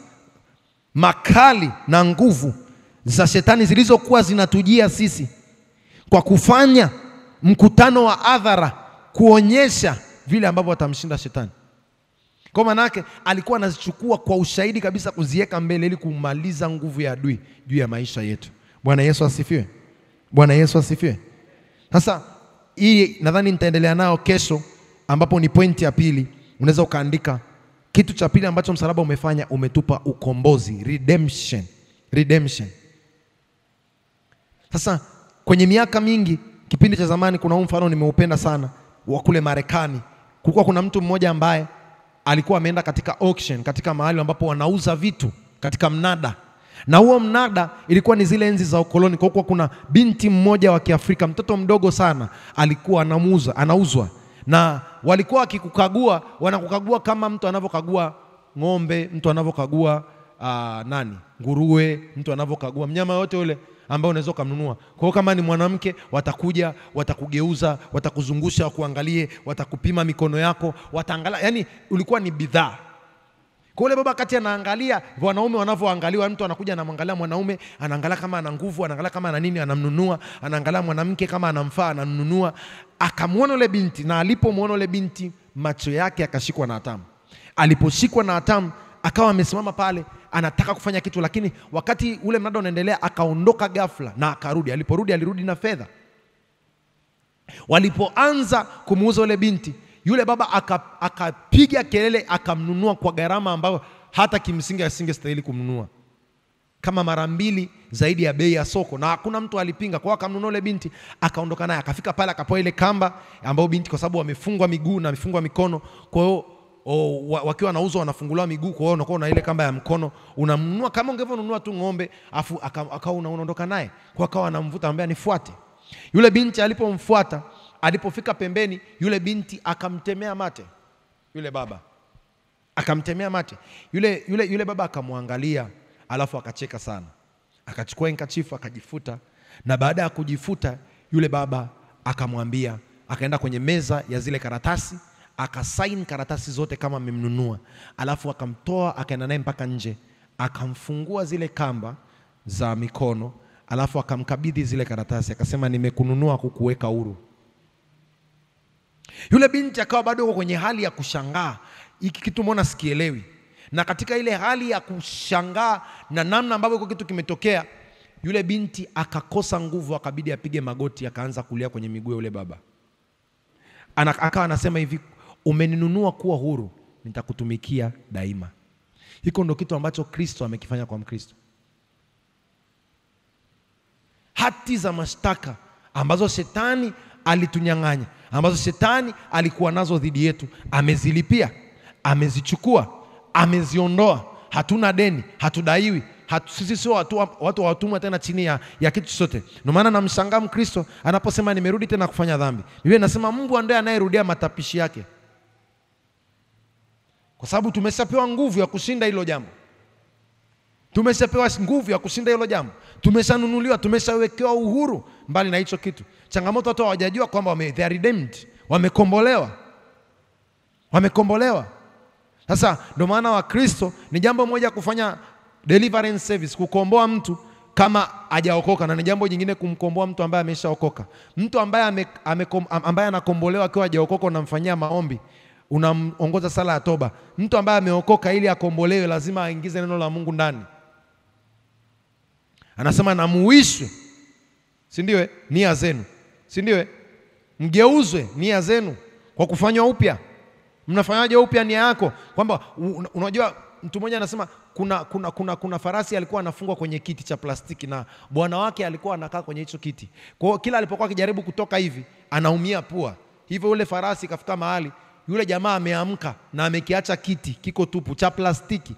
makali na nguvu za shetani zilizokuwa zinatujia sisi kwa kufanya mkutano wa hadhara kuonyesha vile ambavyo watamshinda shetani. Kwa maana yake alikuwa anazichukua kwa ushahidi kabisa, kuziweka mbele ili kumaliza nguvu ya adui juu ya maisha yetu. Bwana Yesu asifiwe. Bwana Yesu asifiwe. Sasa hii nadhani nitaendelea nayo kesho, ambapo ni pointi ya pili. Unaweza ukaandika kitu cha pili ambacho msalaba umefanya, umetupa ukombozi, redemption. Redemption. Sasa kwenye miaka mingi, kipindi cha zamani, kuna mfano nimeupenda sana wa kule Marekani. Kulikuwa kuna mtu mmoja ambaye alikuwa ameenda katika auction, katika mahali ambapo wanauza vitu, katika mnada. Na huo mnada ilikuwa ni zile enzi za ukoloni. Kwa kuwa kuna binti mmoja wa Kiafrika, mtoto mdogo sana, alikuwa anauzwa. Na walikuwa wakikukagua, wanakukagua kama mtu anavyokagua ng'ombe, mtu anavyokagua nguruwe, mtu anavyokagua mnyama yote yule ambao unaweza kumnunua. Kwa hiyo kama ni mwanamke, watakuja, watakugeuza, watakuzungusha, wakuangalie, watakupima mikono yako, wataangalia, yani ulikuwa ni bidhaa. Kwa yule baba kati anaangalia wanaume wanavyoangaliwa, mtu anakuja anamwangalia mwanaume, anaangalia kama ana nguvu, anaangalia kama ana nini, anamnunua, anaangalia mwanamke kama anamfaa, anamnunua. Akamwona yule binti, na alipomwona yule binti macho yake akashikwa na hatamu. Aliposhikwa na hatamu, akawa amesimama pale anataka kufanya kitu, lakini wakati ule mnada unaendelea akaondoka ghafla na akarudi. Aliporudi alirudi na fedha. Walipoanza kumuuza yule binti, yule baba akapiga kelele, akamnunua kwa gharama ambayo hata kimsingi asingestahili kumnunua, kama mara 2 zaidi ya bei ya soko, na hakuna mtu alipinga. Kwa akamnunua yule binti, akaondoka naye. Akafika pale akapoa ile kamba ambayo binti, kwa sababu amefungwa miguu na amefungwa mikono, kwa hiyo wakiwa wanauzwa wanafunguliwa miguu, kwa hiyo unakuwa na ile kamba ya mkono, unamnunua kama ungevununua tu ng'ombe, afu akawa unaondoka naye, kwa akawa anamvuta, anambia nifuate. Yule binti alipomfuata, alipofika pembeni, yule binti akamtemea mate. Yule baba akamtemea mate. Yule baba akamwangalia, alafu akacheka sana. Akachukua handkerchief akajifuta, na baada ya kujifuta yule baba akamwambia, akaenda kwenye meza ya zile karatasi, akasign karatasi zote kama amemnunua, alafu akamtoa, akaenda naye mpaka nje, akamfungua zile kamba za mikono, alafu akamkabidhi zile karatasi, akasema nimekununua kukuweka huru. Yule binti akawa bado yuko kwenye hali ya kushangaa, hiki kitu mbona sikielewi? Na katika ile hali ya kushangaa na namna ambavyo kwa kitu kimetokea, yule binti akakosa nguvu, akabidi apige magoti, akaanza kulia kwenye miguu ya yule baba. Akawa anasema hivi, umeninunua kuwa huru, nitakutumikia daima. Hiko ndo kitu ambacho Kristo amekifanya kwa Mkristo. Hati za mashtaka ambazo shetani alitunyang'anya, ambazo shetani alikuwa nazo dhidi yetu, amezilipia, amezichukua, ameziondoa. Hatuna deni, hatudaiwi. Sisi sio watu watumwa tena chini ya kitu chochote. Ndio maana namshangaa Mkristo anaposema nimerudi tena kufanya dhambi. Biblia inasema mbwa ndiye anayerudia matapishi yake. Kwa sababu tumeshapewa nguvu ya kushinda hilo jambo. Tumeshapewa nguvu ya kushinda hilo jambo. Tumeshanunuliwa, tumeshawekewa uhuru mbali na hicho kitu. Changamoto watu hawajajua kwamba they are redeemed, wamekombolewa. Wamekombolewa. Sasa ndio maana wa Kristo ni jambo moja kufanya deliverance service, kukomboa mtu kama hajaokoka, na ni jambo jingine kumkomboa mtu ambaye ameshaokoka. Mtu ambaye ambaye anakombolewa akiwa hajaokoka, unamfanyia maombi, unamongoza sala ya toba. Mtu ambaye ameokoka, ili akombolewe lazima aingize neno la Mungu ndani. Anasema na muishwe, si ndio? Nia zenu, si ndio? Mgeuzwe nia zenu kwa kufanywa upya. Mnafanyaje upya nia yako? Kwamba unajua mtu mmoja anasema kuna farasi alikuwa anafungwa kwenye kiti cha plastiki, na bwana wake alikuwa anakaa kwenye hicho kiti. Kwa hiyo kila alipokuwa akijaribu kutoka hivi anaumia pua. Hivyo yule farasi kafika mahali, yule jamaa ameamka na amekiacha kiti kiko tupu cha plastiki.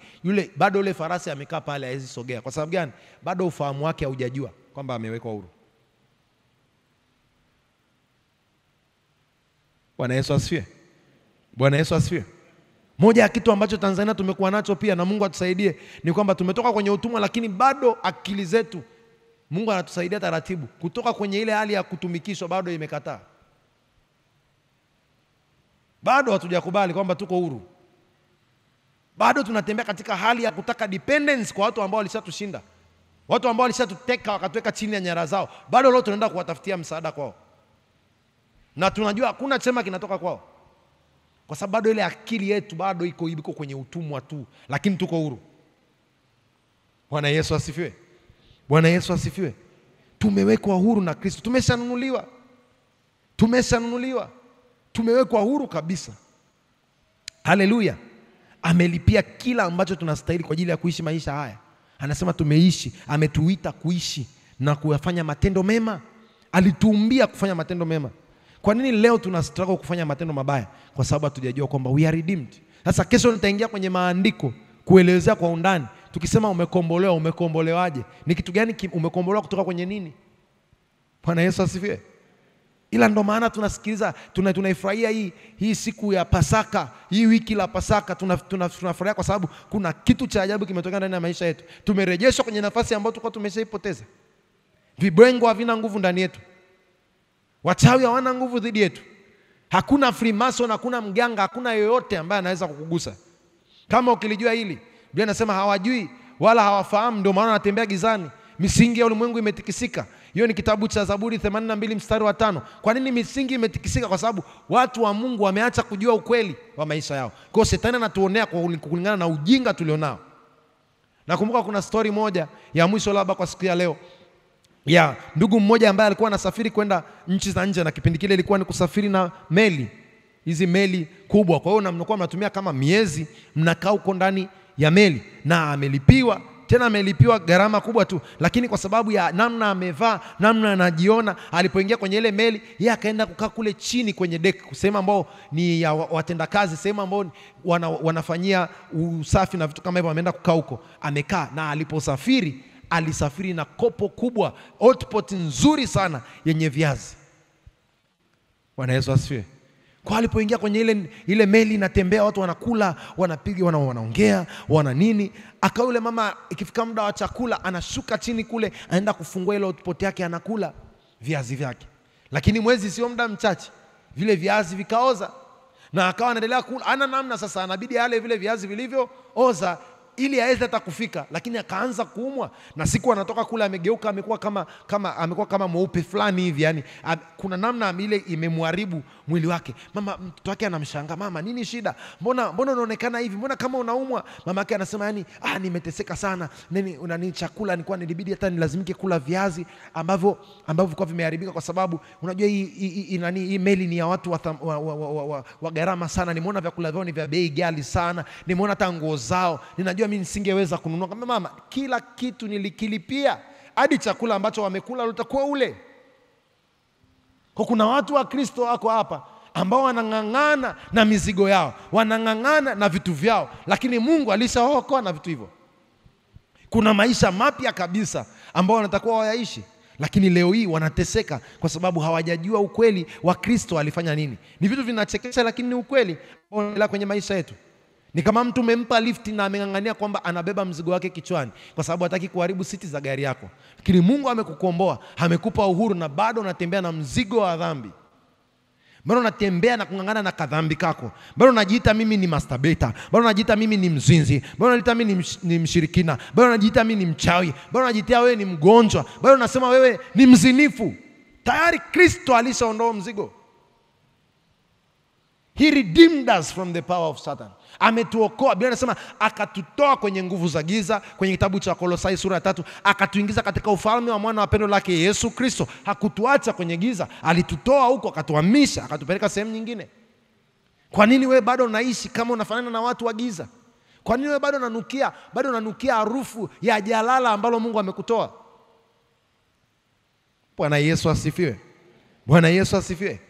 Bado yule farasi amekaa pale, hawezi sogea. Kwa sababu gani? Bado ufahamu wake haujajua kwamba amewekwa huru. Bwana Yesu asifiwe. Bwana Yesu asifiwe. Moja ya kitu ambacho Tanzania tumekuwa nacho pia, na Mungu atusaidie, ni kwamba tumetoka kwenye utumwa, lakini bado akili zetu Mungu anatusaidia taratibu kutoka kwenye ile hali ya kutumikishwa, bado imekataa. Bado hatujakubali kwamba tuko huru. Bado tunatembea katika hali ya kutaka dependence kwa watu ambao walishatushinda, watu ambao walishatuteka wakatuweka chini ya nyara zao. Bado leo tunaenda kuwatafutia msaada kwao, na tunajua hakuna chema kinatoka kwao, kwa sababu bado ile akili yetu bado iko kwenye utumwa tu, lakini tuko huru. Bwana Yesu asifiwe. Bwana Yesu asifiwe. Tumewekwa huru na Kristo. Tumeshanunuliwa. Tumeshanunuliwa. Tumewekwa huru kabisa. Haleluya. Amelipia kila ambacho tunastahili kwa ajili ya kuishi maisha haya. Anasema tumeishi, ametuita kuishi na kuyafanya matendo mema. Alituumbia kufanya matendo mema. Kwa nini leo tuna struggle kufanya matendo mabaya? Kwa sababu hatujajua kwamba we are redeemed. Sasa kesho nitaingia kwenye maandiko kuelezea kwa undani. Tukisema umekombolewa, umekombolewaje? Ni kitu gani umekombolewa kutoka kwenye nini? Bwana Yesu asifiwe. Ila ndo maana tunasikiliza, tunaifurahia hii siku ya Pasaka, hii wiki la Pasaka, tunafurahia kwa sababu kuna kitu cha ajabu kimetokea ndani ya maisha yetu. Tumerejeshwa kwenye nafasi ambayo tulikuwa tumeshaipoteza. Vibwengo havina nguvu ndani yetu. Wachawi hawana nguvu dhidi yetu. Hakuna Freemason, hakuna mganga, hakuna yoyote ambaye anaweza kukugusa. Kama ukilijua hili, Biblia inasema hawajui wala hawafahamu, ndio maana wanatembea gizani. Misingi ya ulimwengu imetikisika. Hiyo ni kitabu cha Zaburi 82 mstari wa 5. Kwa nini misingi imetikisika? Kwa sababu watu wa Mungu wameacha kujua ukweli wa maisha yao. Kwa hiyo shetani anatuonea kulingana na ujinga tulionao. Nakumbuka kuna story moja ya mwisho labda kwa siku ya leo, ya ndugu mmoja ambaye alikuwa anasafiri kwenda nchi za nje, na kipindi kile ilikuwa ni kusafiri na meli. Hizi meli kubwa. Kwa hiyo mnakuwa mnatumia kama miezi mnakaa huko ndani ya meli, na amelipiwa tena amelipiwa gharama kubwa tu, lakini kwa sababu ya namna amevaa, namna anajiona, alipoingia kwenye ile meli, yeye akaenda kukaa kule chini kwenye deck, sehemu ambao ni ya watendakazi, sehemu ambao wanafanyia usafi na vitu kama hivyo, ameenda kukaa huko, amekaa. Na aliposafiri, alisafiri na kopo kubwa, hot pot nzuri sana yenye viazi. Bwana Yesu asifiwe. Kwa alipoingia kwenye ile meli inatembea, watu wanakula, wanapiga, wanaongea, wana nini, aka yule mama ikifika muda wa chakula anashuka chini kule, anaenda kufungua ile hot pot yake, anakula viazi vyake. Lakini mwezi sio muda mchache, vile viazi vikaoza, na akawa anaendelea kula. Ana namna sasa, anabidi yale vile viazi vilivyooza ili aweze hata kufika, lakini akaanza kuumwa. Na siku anatoka kula, amegeuka, amekuwa kama mweupe fulani hivi, yani kuna namna ile imemharibu mwili wake. Mama, mtoto wake anamshangaa, mama nini shida? Mbona unaonekana hivi? Mbona kama unaumwa? Mama yake anasema yani, nimeteseka sana. Nini chakula nilikuwa nilibidi hata nilazimike kula viazi ambavyo kwa vimeharibika, kwa sababu unajua hii meli ni ya watu wa gharama sana. Nimeona vyakula vyao ni vya bei ghali sana. Nimeona hata nguo zao, ninajua mimi nisingeweza kununua. Kama mama, kila kitu nilikilipia, hadi chakula ambacho wamekula utakuwa ule. Kwa kuna watu wa Kristo wako hapa ambao wanang'ang'ana na mizigo yao, wanang'ang'ana na vitu vyao, lakini Mungu alishaokoa na vitu hivyo. Kuna maisha mapya kabisa ambao wanatakiwa wayaishi, lakini leo hii wanateseka kwa sababu hawajajua ukweli wa Kristo alifanya nini. Ni vitu vinachekesha, lakini ni ukweli unaendelea kwenye maisha yetu. Ni kama mtu umempa lift na ameng'ang'ania kwamba anabeba mzigo wake kichwani kwa sababu hataki kuharibu siti za gari yako. Lakini Mungu amekukomboa, amekupa uhuru, na bado unatembea na mzigo wa dhambi. Bado unatembea na kung'ang'ana na kadhambi kako. Bado unajiita mimi ni masturbator, bado unajiita mimi ni mzinzi, bado unajiita mimi ni mshirikina, bado unajiita mimi ni mchawi, bado unajiita wewe ni mgonjwa, bado unasema wewe ni mzinifu. Tayari Kristo alishaondoa mzigo. He redeemed us from the power of Satan. Ametuokoa. Biblia inasema akatutoa kwenye nguvu za giza, kwenye kitabu cha Kolosai sura ya 3, akatuingiza katika ufalme wa mwana wa pendo lake Yesu Kristo. Hakutuacha kwenye giza, alitutoa huko, akatuhamisha, akatupeleka sehemu nyingine. Kwa nini wewe bado unaishi kama unafanana na watu wa giza? Kwa nini wewe bado unanukia harufu ya jalala ambalo Mungu amekutoa? Bwana Yesu asifiwe. Bwana Yesu asifiwe.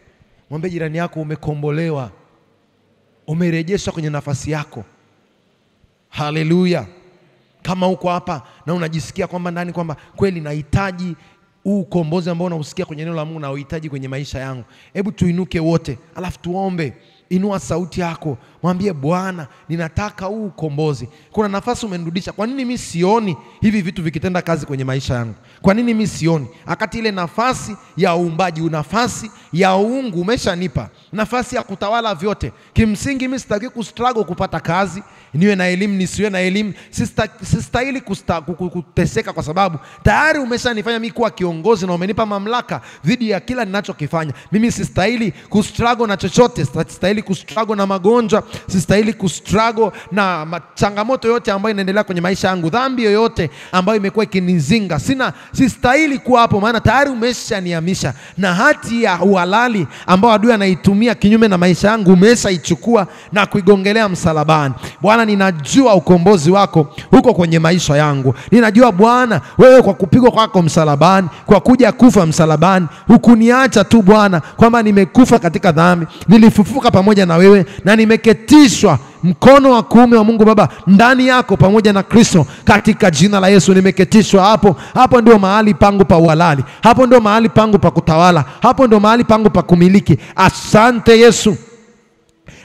Mwambie jirani yako, umekombolewa, umerejeshwa kwenye nafasi yako. Haleluya. Kama uko hapa na unajisikia kwamba ndani kwamba kweli nahitaji ukombozi ambao unausikia kwenye neno la Mungu na uhitaji kwenye maisha yangu, hebu tuinuke wote, alafu tuombe. Inua sauti yako, mwambie Bwana, ninataka huu ukombozi. Kuna nafasi umenirudisha. Kwa nini mimi sioni hivi vitu vikitenda kazi kwenye maisha yangu? Kwa nini mimi sioni? Akati ile nafasi ya uumbaji, nafasi ya uungu umeshanipa, nafasi ya kutawala vyote. Kimsingi mimi sitaki kustruggle kupata kazi, niwe na elimu nisiwe na elimu. Sistahili kuteseka kwa sababu tayari umeshanifanya mimi kuwa kiongozi na umenipa mamlaka dhidi ya kila ninachokifanya. Mimi sistahili kustruggle na chochote, sistahili kustruggle na magonjwa, sistahili kustruggle na changamoto yote ambayo inaendelea kwenye maisha yangu, dhambi yoyote ambayo imekuwa ikinizinga. Sistahili kuwa hapo, maana tayari umeshanihamisha, na hati ya uhalali ambao adui anaitumia kinyume na maisha yangu umeshaichukua na kuigongelea msalabani. Bwana, ninajua ukombozi wako huko kwenye maisha yangu. Ninajua Bwana, wewe kwa kupigwa kwako msalabani, kwa kuja kufa msalabani, hukuniacha tu Bwana kwamba nimekufa katika dhambi, nilifufuka pamoja na wewe na nimeketishwa mkono wa kuume wa Mungu Baba ndani yako pamoja na Kristo. Katika jina la Yesu nimeketishwa hapo. Hapo ndio mahali pangu pa uhalali, hapo ndio mahali pangu pa kutawala, hapo ndio mahali pangu pa kumiliki. Asante Yesu.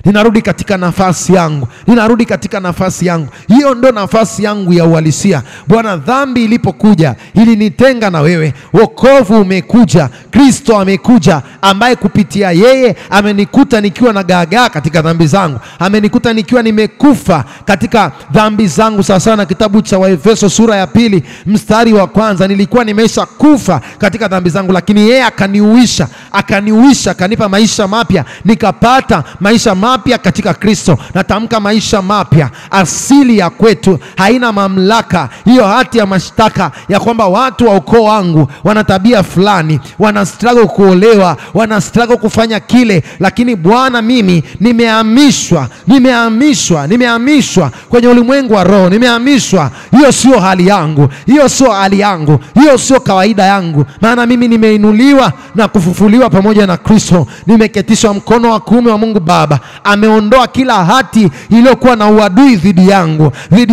Ninarudi katika nafasi yangu, ninarudi katika nafasi yangu. Hiyo ndo nafasi yangu ya uhalisia. Bwana, dhambi ilipokuja ilinitenga na wewe. Wokovu umekuja, Kristo amekuja, ambaye kupitia yeye amenikuta nikiwa na gaagaa katika dhambi zangu, amenikuta nikiwa nimekufa katika dhambi zangu. Sasa na kitabu cha Waefeso sura ya 2 mstari wa 1, nilikuwa nimesha kufa katika dhambi zangu, lakini yeye akaniuisha, akanipa maisha mapya, nikapata maisha mapya mapya katika Kristo. Natamka maisha mapya. Asili ya kwetu haina mamlaka. Hiyo hati ya mashtaka ya kwamba watu wa ukoo wangu wana tabia fulani, wana struggle kuolewa, wana struggle kufanya kile, lakini Bwana, mimi nimehamishwa kwenye ulimwengu wa roho. Nimehamishwa. Hiyo sio hali yangu, hiyo sio hali yangu, hiyo sio kawaida yangu, maana mimi nimeinuliwa na kufufuliwa pamoja na Kristo. Nimeketishwa mkono wa kuume wa Mungu Baba. Ameondoa kila hati iliyokuwa na uadui dhidi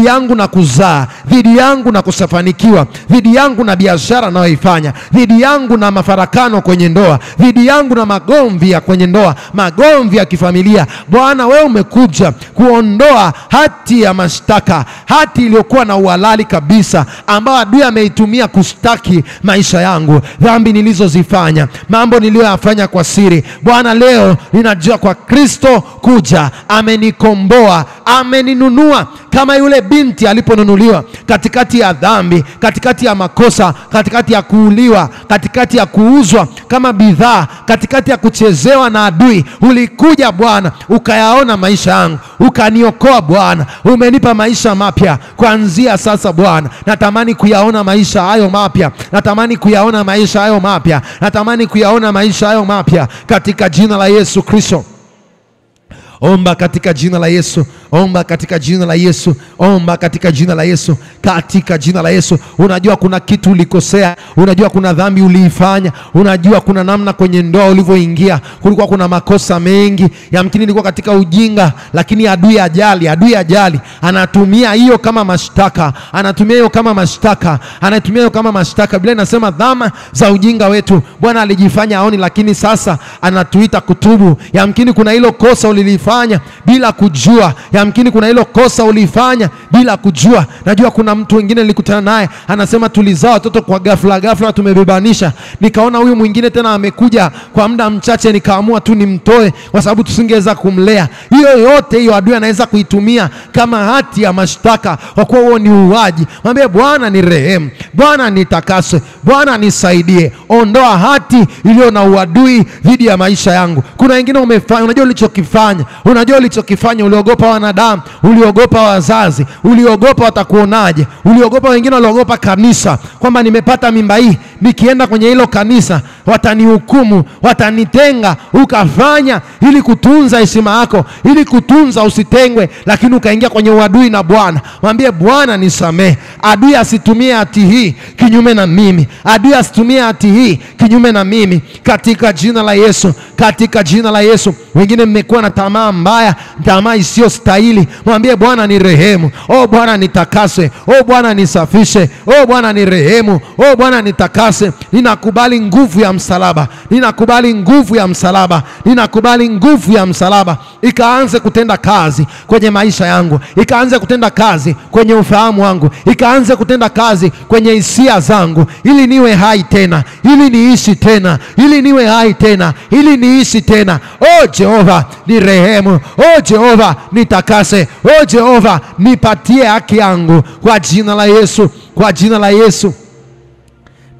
yangu na kuzaa, dhidi yangu na kusafanikiwa, dhidi yangu na biashara nayoifanya, dhidi yangu na mafarakano kwenye ndoa, dhidi yangu na magomvi ya kwenye ndoa, magomvi ya kifamilia. Bwana, wewe umekuja kuondoa hati ya mashtaka, hati iliyokuwa na uhalali kabisa, ambayo adui ameitumia kushtaki maisha yangu, dhambi nilizozifanya, mambo niliyoyafanya kwa siri. Bwana, leo ninajua kwa Kristo kuja amenikomboa, ameninunua kama yule binti aliponunuliwa katikati ya dhambi, katikati ya makosa, katikati ya kuuliwa, katikati ya kuuzwa kama bidhaa, katikati ya kuchezewa na adui. Ulikuja Bwana ukayaona maisha yangu, ukaniokoa Bwana. Umenipa maisha mapya kuanzia sasa Bwana. Natamani kuyaona maisha hayo mapya, natamani kuyaona maisha hayo mapya, natamani kuyaona maisha hayo mapya katika jina la Yesu Kristo. Omba katika jina la Yesu, omba katika jina la Yesu, omba katika jina la Yesu, katika jina la Yesu. Unajua kuna kitu ulikosea, unajua kuna dhambi uliifanya, unajua kuna namna kwenye ndoa ulivyoingia kulikuwa kuna makosa mengi, yamkini ilikuwa katika ujinga, lakini adui ajali, anatumia hiyo kama mashtaka, anatumia hiyo kama mashtaka. Biblia inasema dhama za ujinga wetu Bwana alijifanya aoni, lakini sasa anatuita kutubu. Yamkini kuna hilo kosa ulilifanya bila kujua, yamkini kuna hilo kosa ulifanya bila kujua. Najua kuna mtu mwingine nilikutana naye anasema tulizaa watoto kwa ghafla tumebebanisha. Nikaona huyu mwingine tena amekuja kwa muda mchache, nikaamua tu nimtoe kwa sababu tusingeweza kumlea. Hiyo yote hiyo adui anaweza kuitumia kama hati ya mashtaka, kwa kuwa huo ni uuaji. Mwambie Bwana ni rehemu, Bwana nitakase, Bwana nisaidie. Ondoa hati iliyo na uadui dhidi ya maisha yangu. Kuna wengine umefanya, unajua ulichokifanya, uliogopa wanadamu, uliogopa wazazi, uliogopa watakuonaje, uliogopa wengine, waliogopa kanisa, kwamba nimepata mimba hii, nikienda kwenye hilo kanisa watanihukumu, watanitenga. Ukafanya ili kutunza heshima yako, ili kutunza usitengwe, lakini ukaingia kwenye uadui na Bwana. Mwambie Bwana nisamehe. Adui asitumie hati hii kinyume na mimi, adui asitumie hati hii kinyume na mimi, katika jina la Yesu, katika jina la Yesu. Wengine mmekuwa na tamaa mbaya, tamaa isiyo stahili. Mwambie Bwana ni rehemu, oh Bwana nitakase, oh Bwana nisafishe, oh Bwana ni rehemu, oh Bwana nitakase. Ninakubali nguvu ya msalaba, ninakubali nguvu ya msalaba, ninakubali nguvu ya msalaba ikaanze kutenda kazi kwenye maisha yangu, ikaanze kutenda kazi kwenye ufahamu wangu, ikaanze kutenda kazi kwenye hisia zangu, ili niwe hai tena, ili niishi tena, ili niwe hai tena, ili niishi tena. Oh Jehova ni rehemu, oh Jehova nitakase, oh Jehova nipatie haki yangu, kwa jina la Yesu, kwa jina la Yesu.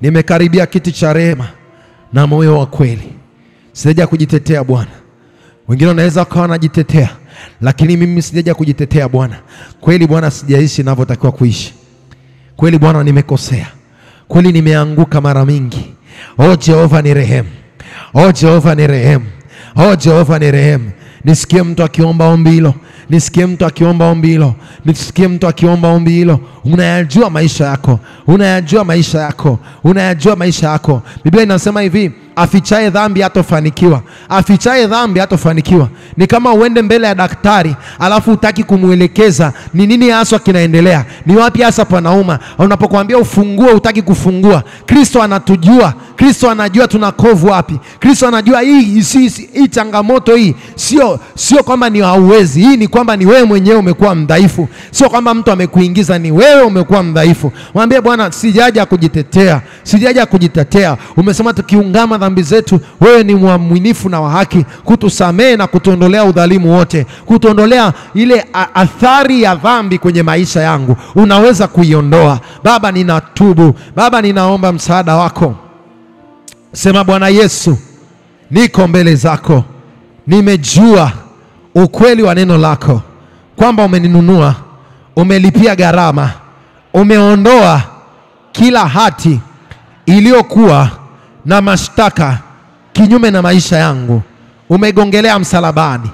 Nimekaribia kiti cha rehema na moyo wa kweli. Sijaja kujitetea Bwana. Wengine wanaweza wakawa wanajitetea, lakini mimi sijaja kujitetea Bwana. Kweli Bwana, sijaishi ninavyotakiwa kuishi. Kweli Bwana, nimekosea. Kweli nimeanguka mara mingi. Oh Jehova ni rehemu, oh Jehova ni rehemu, oh Jehova ni rehemu. Nisikie mtu akiomba ombi hilo, nisikie mtu akiomba ombi hilo, nisikie mtu akiomba ombi hilo. Unayajua maisha yako, unayajua maisha yako, unayajua maisha yako. Biblia inasema hivi, afichaye dhambi hatofanikiwa, afichaye dhambi hatofanikiwa. Ni kama uende mbele ya daktari alafu utaki kumuelekeza ni nini hasa kinaendelea, ni wapi hasa panauma. Unapokuambia ufungue utaki kufungua. Kristo anatujua, Kristo anajua tuna kovu wapi. Kristo anajua hii changamoto hii sio kwamba ni hauwezi, hii ni kwamba ni wewe mwenyewe umekuwa mdhaifu. Sio kwamba mtu amekuingiza, ni wewe umekuwa mdhaifu. Mwambie Bwana, sijaja kujitetea, sijaja kujitetea. Umesema tukiungama dhambi zetu, wewe ni mwaminifu na wa haki kutusamehe na kutuondolea udhalimu wote, kutuondolea ile athari ya dhambi kwenye maisha yangu. Unaweza kuiondoa. Baba, ninatubu. Baba, ninaomba msaada wako. Sema, Bwana Yesu, niko mbele zako. Nimejua ukweli wa neno lako kwamba umeninunua, umelipia gharama, umeondoa kila hati iliyokuwa na mashtaka kinyume na maisha yangu, umegongelea msalabani.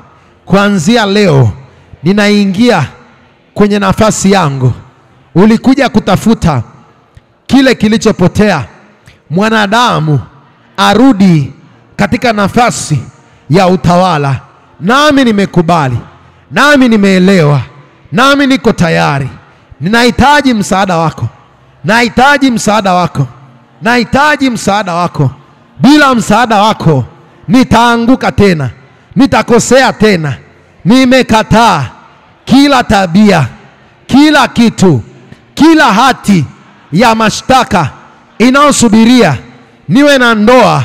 Kuanzia leo ninaingia kwenye nafasi yangu. Ulikuja kutafuta kile kilichopotea, mwanadamu arudi katika nafasi ya utawala. Nami nimekubali, nami nimeelewa, nami niko tayari. Ninahitaji msaada wako, nahitaji msaada wako, nahitaji msaada wako. Bila msaada wako nitaanguka tena, nitakosea tena. Nimekataa kila tabia, kila kitu, kila hati ya mashtaka inayosubiria niwe na ndoa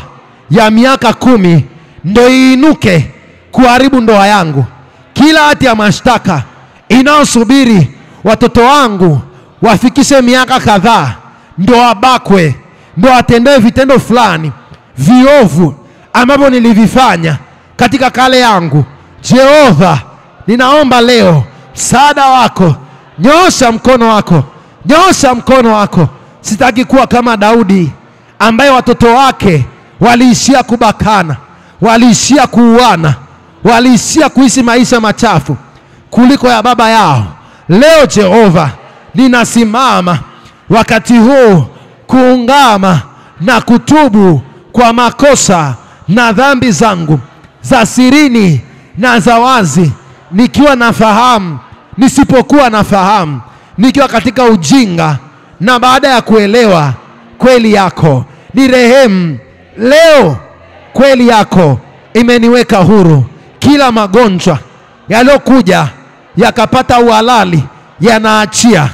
ya miaka 10 ndio iinuke kuharibu ndoa yangu. Kila hati ya mashtaka inayosubiri watoto wangu wafikishe miaka kadhaa ndio wabakwe, ndio watendewe vitendo fulani viovu ambavyo nilivifanya katika kale yangu. Jehova, ninaomba leo msaada wako. Nyosha mkono wako, nyosha mkono wako. Sitaki kuwa kama Daudi ambaye watoto wake waliishia kubakana, waliishia kuuana, waliishia kuishi maisha machafu kuliko ya baba yao. Leo Jehova, ninasimama wakati huu kuungama na kutubu kwa makosa na dhambi zangu za sirini na za wazi, nikiwa nafahamu, nisipokuwa nafahamu, nikiwa katika ujinga na baada ya kuelewa kweli yako. Ni rehemu leo, kweli yako imeniweka huru. Kila magonjwa yaliyokuja yakapata uhalali yanaachia.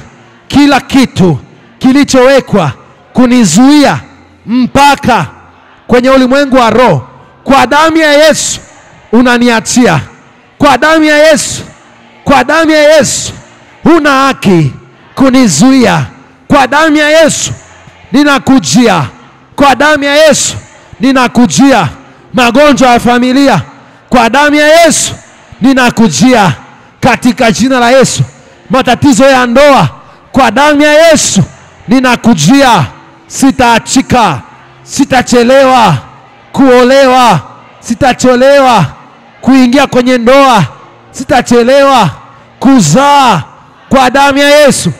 Kila kitu kilichowekwa kunizuia mpaka kwenye ulimwengu wa roho, kwa damu ya Yesu unaniachia. Kwa damu ya Yesu, kwa damu ya Yesu huna haki kunizuia. Kwa damu ya Yesu ninakujia, kwa damu ya Yesu ninakujia. Magonjwa ya familia, kwa damu ya Yesu ninakujia katika jina la Yesu. Matatizo ya ndoa, kwa damu ya Yesu ninakujia. Sitaachika, sitachelewa kuolewa, sitachelewa kuingia kwenye ndoa, sitachelewa kuzaa. Kwa damu ya Yesu,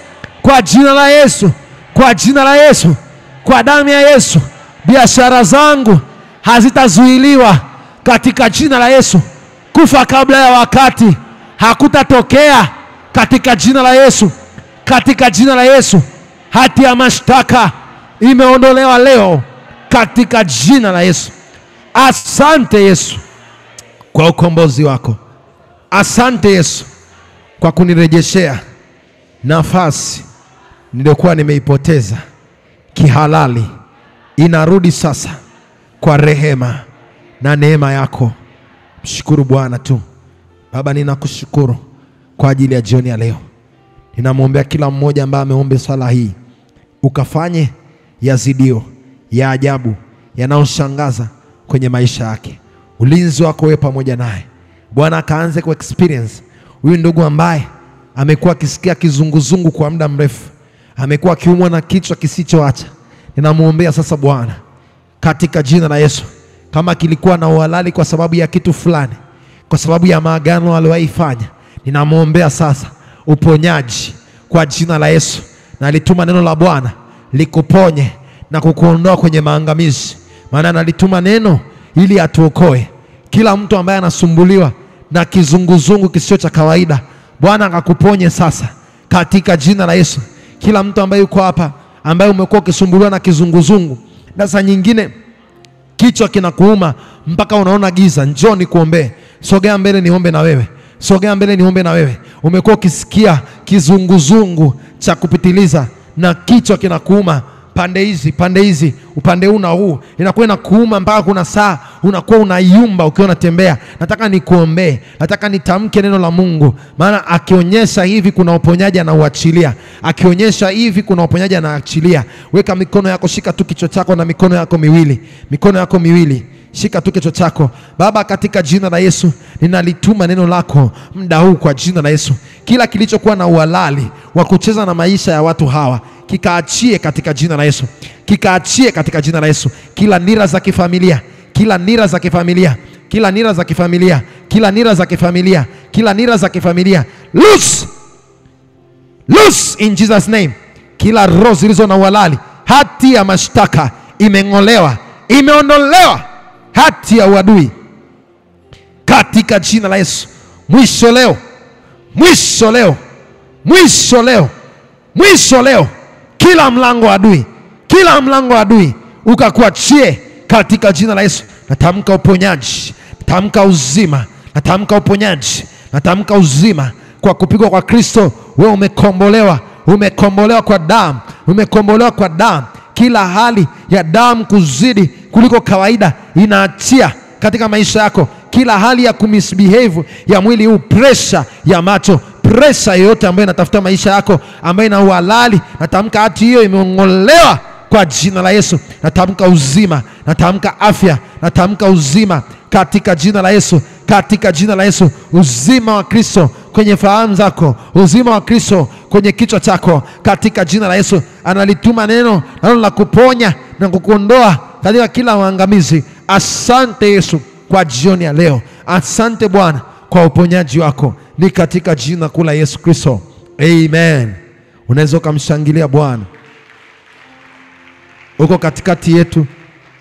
kwa jina la Yesu, kwa jina la Yesu, kwa damu ya Yesu. Biashara zangu hazitazuiliwa katika jina la Yesu. Kufa kabla ya wakati hakutatokea katika jina la Yesu, katika jina la Yesu. Hati ya mashtaka imeondolewa leo katika jina la Yesu. Asante Yesu kwa ukombozi wako. Asante Yesu kwa kunirejeshea nafasi niliyokuwa nimeipoteza kihalali. Inarudi sasa kwa rehema na neema yako. Mshukuru Bwana tu. Baba, ninakushukuru kwa ajili ya jioni ya leo. Ninamwombea kila mmoja ambaye ameomba sala hii, ukafanye yazidio, ya ajabu, yanayoshangaza kwenye maisha yake. Ulinzi wako wewe pamoja naye. Bwana, akaanze ku experience huyu ndugu ambaye amekuwa akisikia kizunguzungu kwa muda mrefu, amekuwa akiumwa na kichwa kisichoacha. Ninamwombea sasa Bwana, katika jina la Yesu, kama kilikuwa na uhalali kwa sababu ya kitu fulani, kwa sababu ya maagano aliyoifanya, ninamwombea sasa uponyaji kwa jina la Yesu. Na alituma neno la Bwana likuponye na kukuondoa kwenye maangamizi. Maana nalituma neno ili atuokoe. Kila mtu ambaye anasumbuliwa na kizunguzungu kisio cha kawaida, Bwana akakuponye sasa katika jina la Yesu. Kila mtu ambaye yuko hapa ambaye umekuwa ukisumbuliwa na kizunguzungu, na saa nyingine kichwa kinakuuma mpaka unaona giza, njoo nikuombee. Sogea mbele niombe na wewe. Sogea mbele niombe na wewe. Umekuwa ukisikia kizunguzungu cha kupitiliza na kichwa kinakuuma pande hizi, upande huu na huu, inakuwa inakuuma mpaka kuna saa unakuwa unayumba ukiwa unatembea. Nataka nikuombee, nataka nitamke neno la Mungu, maana akionyesha hivi kuna uponyaji anauachilia, akionyesha hivi kuna uponyaji anaachilia. Weka mikono yako, shika tu kichwa chako na mikono yako miwili, Shika tu kichwa chako. Baba, katika jina la Yesu ninalituma neno lako muda huu kwa jina la Yesu. Kila kilichokuwa na uhalali wa kucheza na maisha ya watu hawa kikaachie katika jina la Yesu. Kikaachie katika jina la Yesu. Kila nira za kifamilia, kila nira za kifamilia, kila nira za kifamilia, kila nira za kifamilia, kila nira za kifamilia, loose, loose in Jesus name. Kila roho zilizo na uhalali, hati ya mashtaka imeng'olewa, imeondolewa hati ya uadui katika jina la Yesu. Mwisho leo, mwisho leo, mwisho leo, mwisho leo. Kila mlango wa adui, kila mlango wa adui ukakuachie katika jina la Yesu. Natamka uponyaji, natamka uzima, natamka uponyaji, natamka uzima. Kwa kupigwa kwa Kristo wewe umekombolewa, umekombolewa kwa damu, umekombolewa kwa damu. Kila hali ya damu kuzidi kuliko kawaida inaachia katika maisha yako. Kila hali ya kumisbehave ya mwili huu, pressure ya macho, pressure yoyote ambayo inatafuta maisha yako, ambayo ina uhalali, natamka hati hiyo imeongolewa kwa jina la Yesu. Natamka uzima, natamka afya, natamka uzima katika jina la Yesu, katika jina la Yesu. Uzima wa Kristo kwenye fahamu zako, uzima wa Kristo kwenye kichwa chako katika jina la Yesu. Analituma neno la kuponya na kukuondoa katika kila maangamizi. Asante Yesu kwa jioni ya leo. Asante Bwana kwa uponyaji wako, ni katika jina kuu la Yesu Kristo, amen. Unaweza kumshangilia Bwana. Uko katikati yetu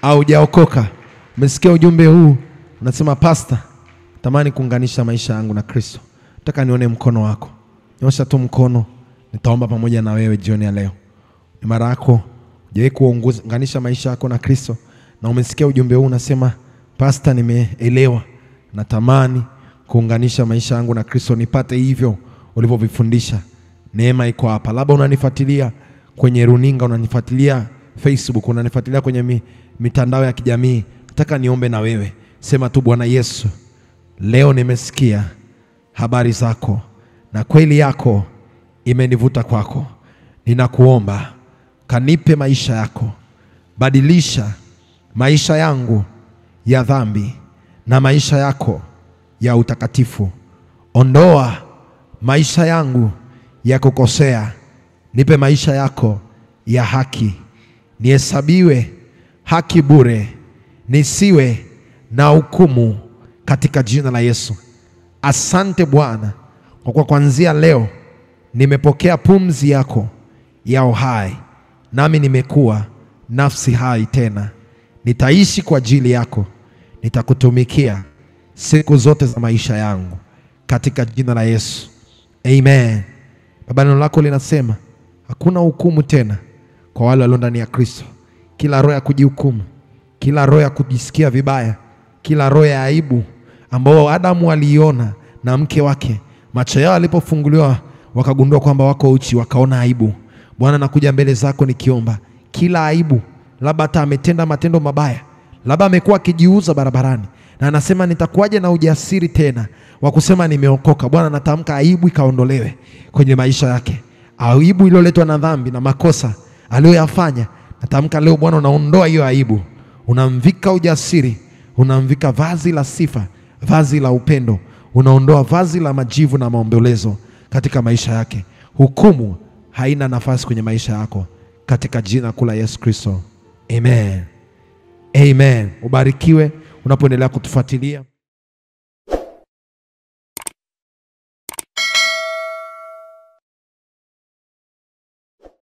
au hujaokoka, umesikia ujumbe huu, unasema pastor, tamani kuunganisha maisha yangu na Kristo. Nataka nione mkono wako. Nyosha tu mkono, nitaomba pamoja na wewe jioni ya leo. Ni mara yako hujawahi kuunganisha maisha yako na Kristo, na umesikia ujumbe huu unasema pastor, nimeelewa, natamani kuunganisha maisha yangu na Kristo, nipate hivyo ulivyovifundisha. Neema iko hapa. Labda unanifuatilia kwenye runinga, unanifuatilia Facebook, unanifuatilia kwenye mitandao ya kijamii. Nataka niombe na wewe. Sema tu, Bwana Yesu, leo nimesikia habari zako na kweli yako imenivuta kwako. Ninakuomba kanipe maisha yako. Badilisha maisha yangu ya dhambi na maisha yako ya utakatifu. Ondoa maisha yangu ya kukosea, nipe maisha yako ya haki. Nihesabiwe haki bure, nisiwe na hukumu katika jina la Yesu. Asante Bwana kwa kuanzia leo nimepokea pumzi yako ya uhai, nami nimekuwa nafsi hai tena. Nitaishi kwa ajili yako, nitakutumikia siku zote za maisha yangu katika jina la Yesu, amen. Baba, neno lako linasema hakuna hukumu tena kwa wale walio ndani ya Kristo. Kila roho ya kujihukumu, kila roho ya kujisikia vibaya, kila roho ya aibu ambao Adamu aliona na mke wake, macho yao yalipofunguliwa wakagundua kwamba wako uchi, wakaona aibu. Bwana, nakuja mbele zako nikiomba kila aibu, labda hata ametenda matendo mabaya, labda amekuwa akijiuza barabarani na anasema nitakuwaje na ujasiri tena wa kusema nimeokoka. Bwana, natamka aibu ikaondolewe kwenye maisha yake. Aibu iliyoletwa na dhambi na makosa aliyoyafanya, natamka leo Bwana unaondoa hiyo aibu. Unamvika ujasiri, unamvika vazi la sifa, vazi la upendo. Unaondoa vazi la majivu na maombolezo katika maisha yake. Hukumu haina nafasi kwenye maisha yako katika jina kuu la Yesu Kristo, amen. Amen. Ubarikiwe unapoendelea kutufuatilia.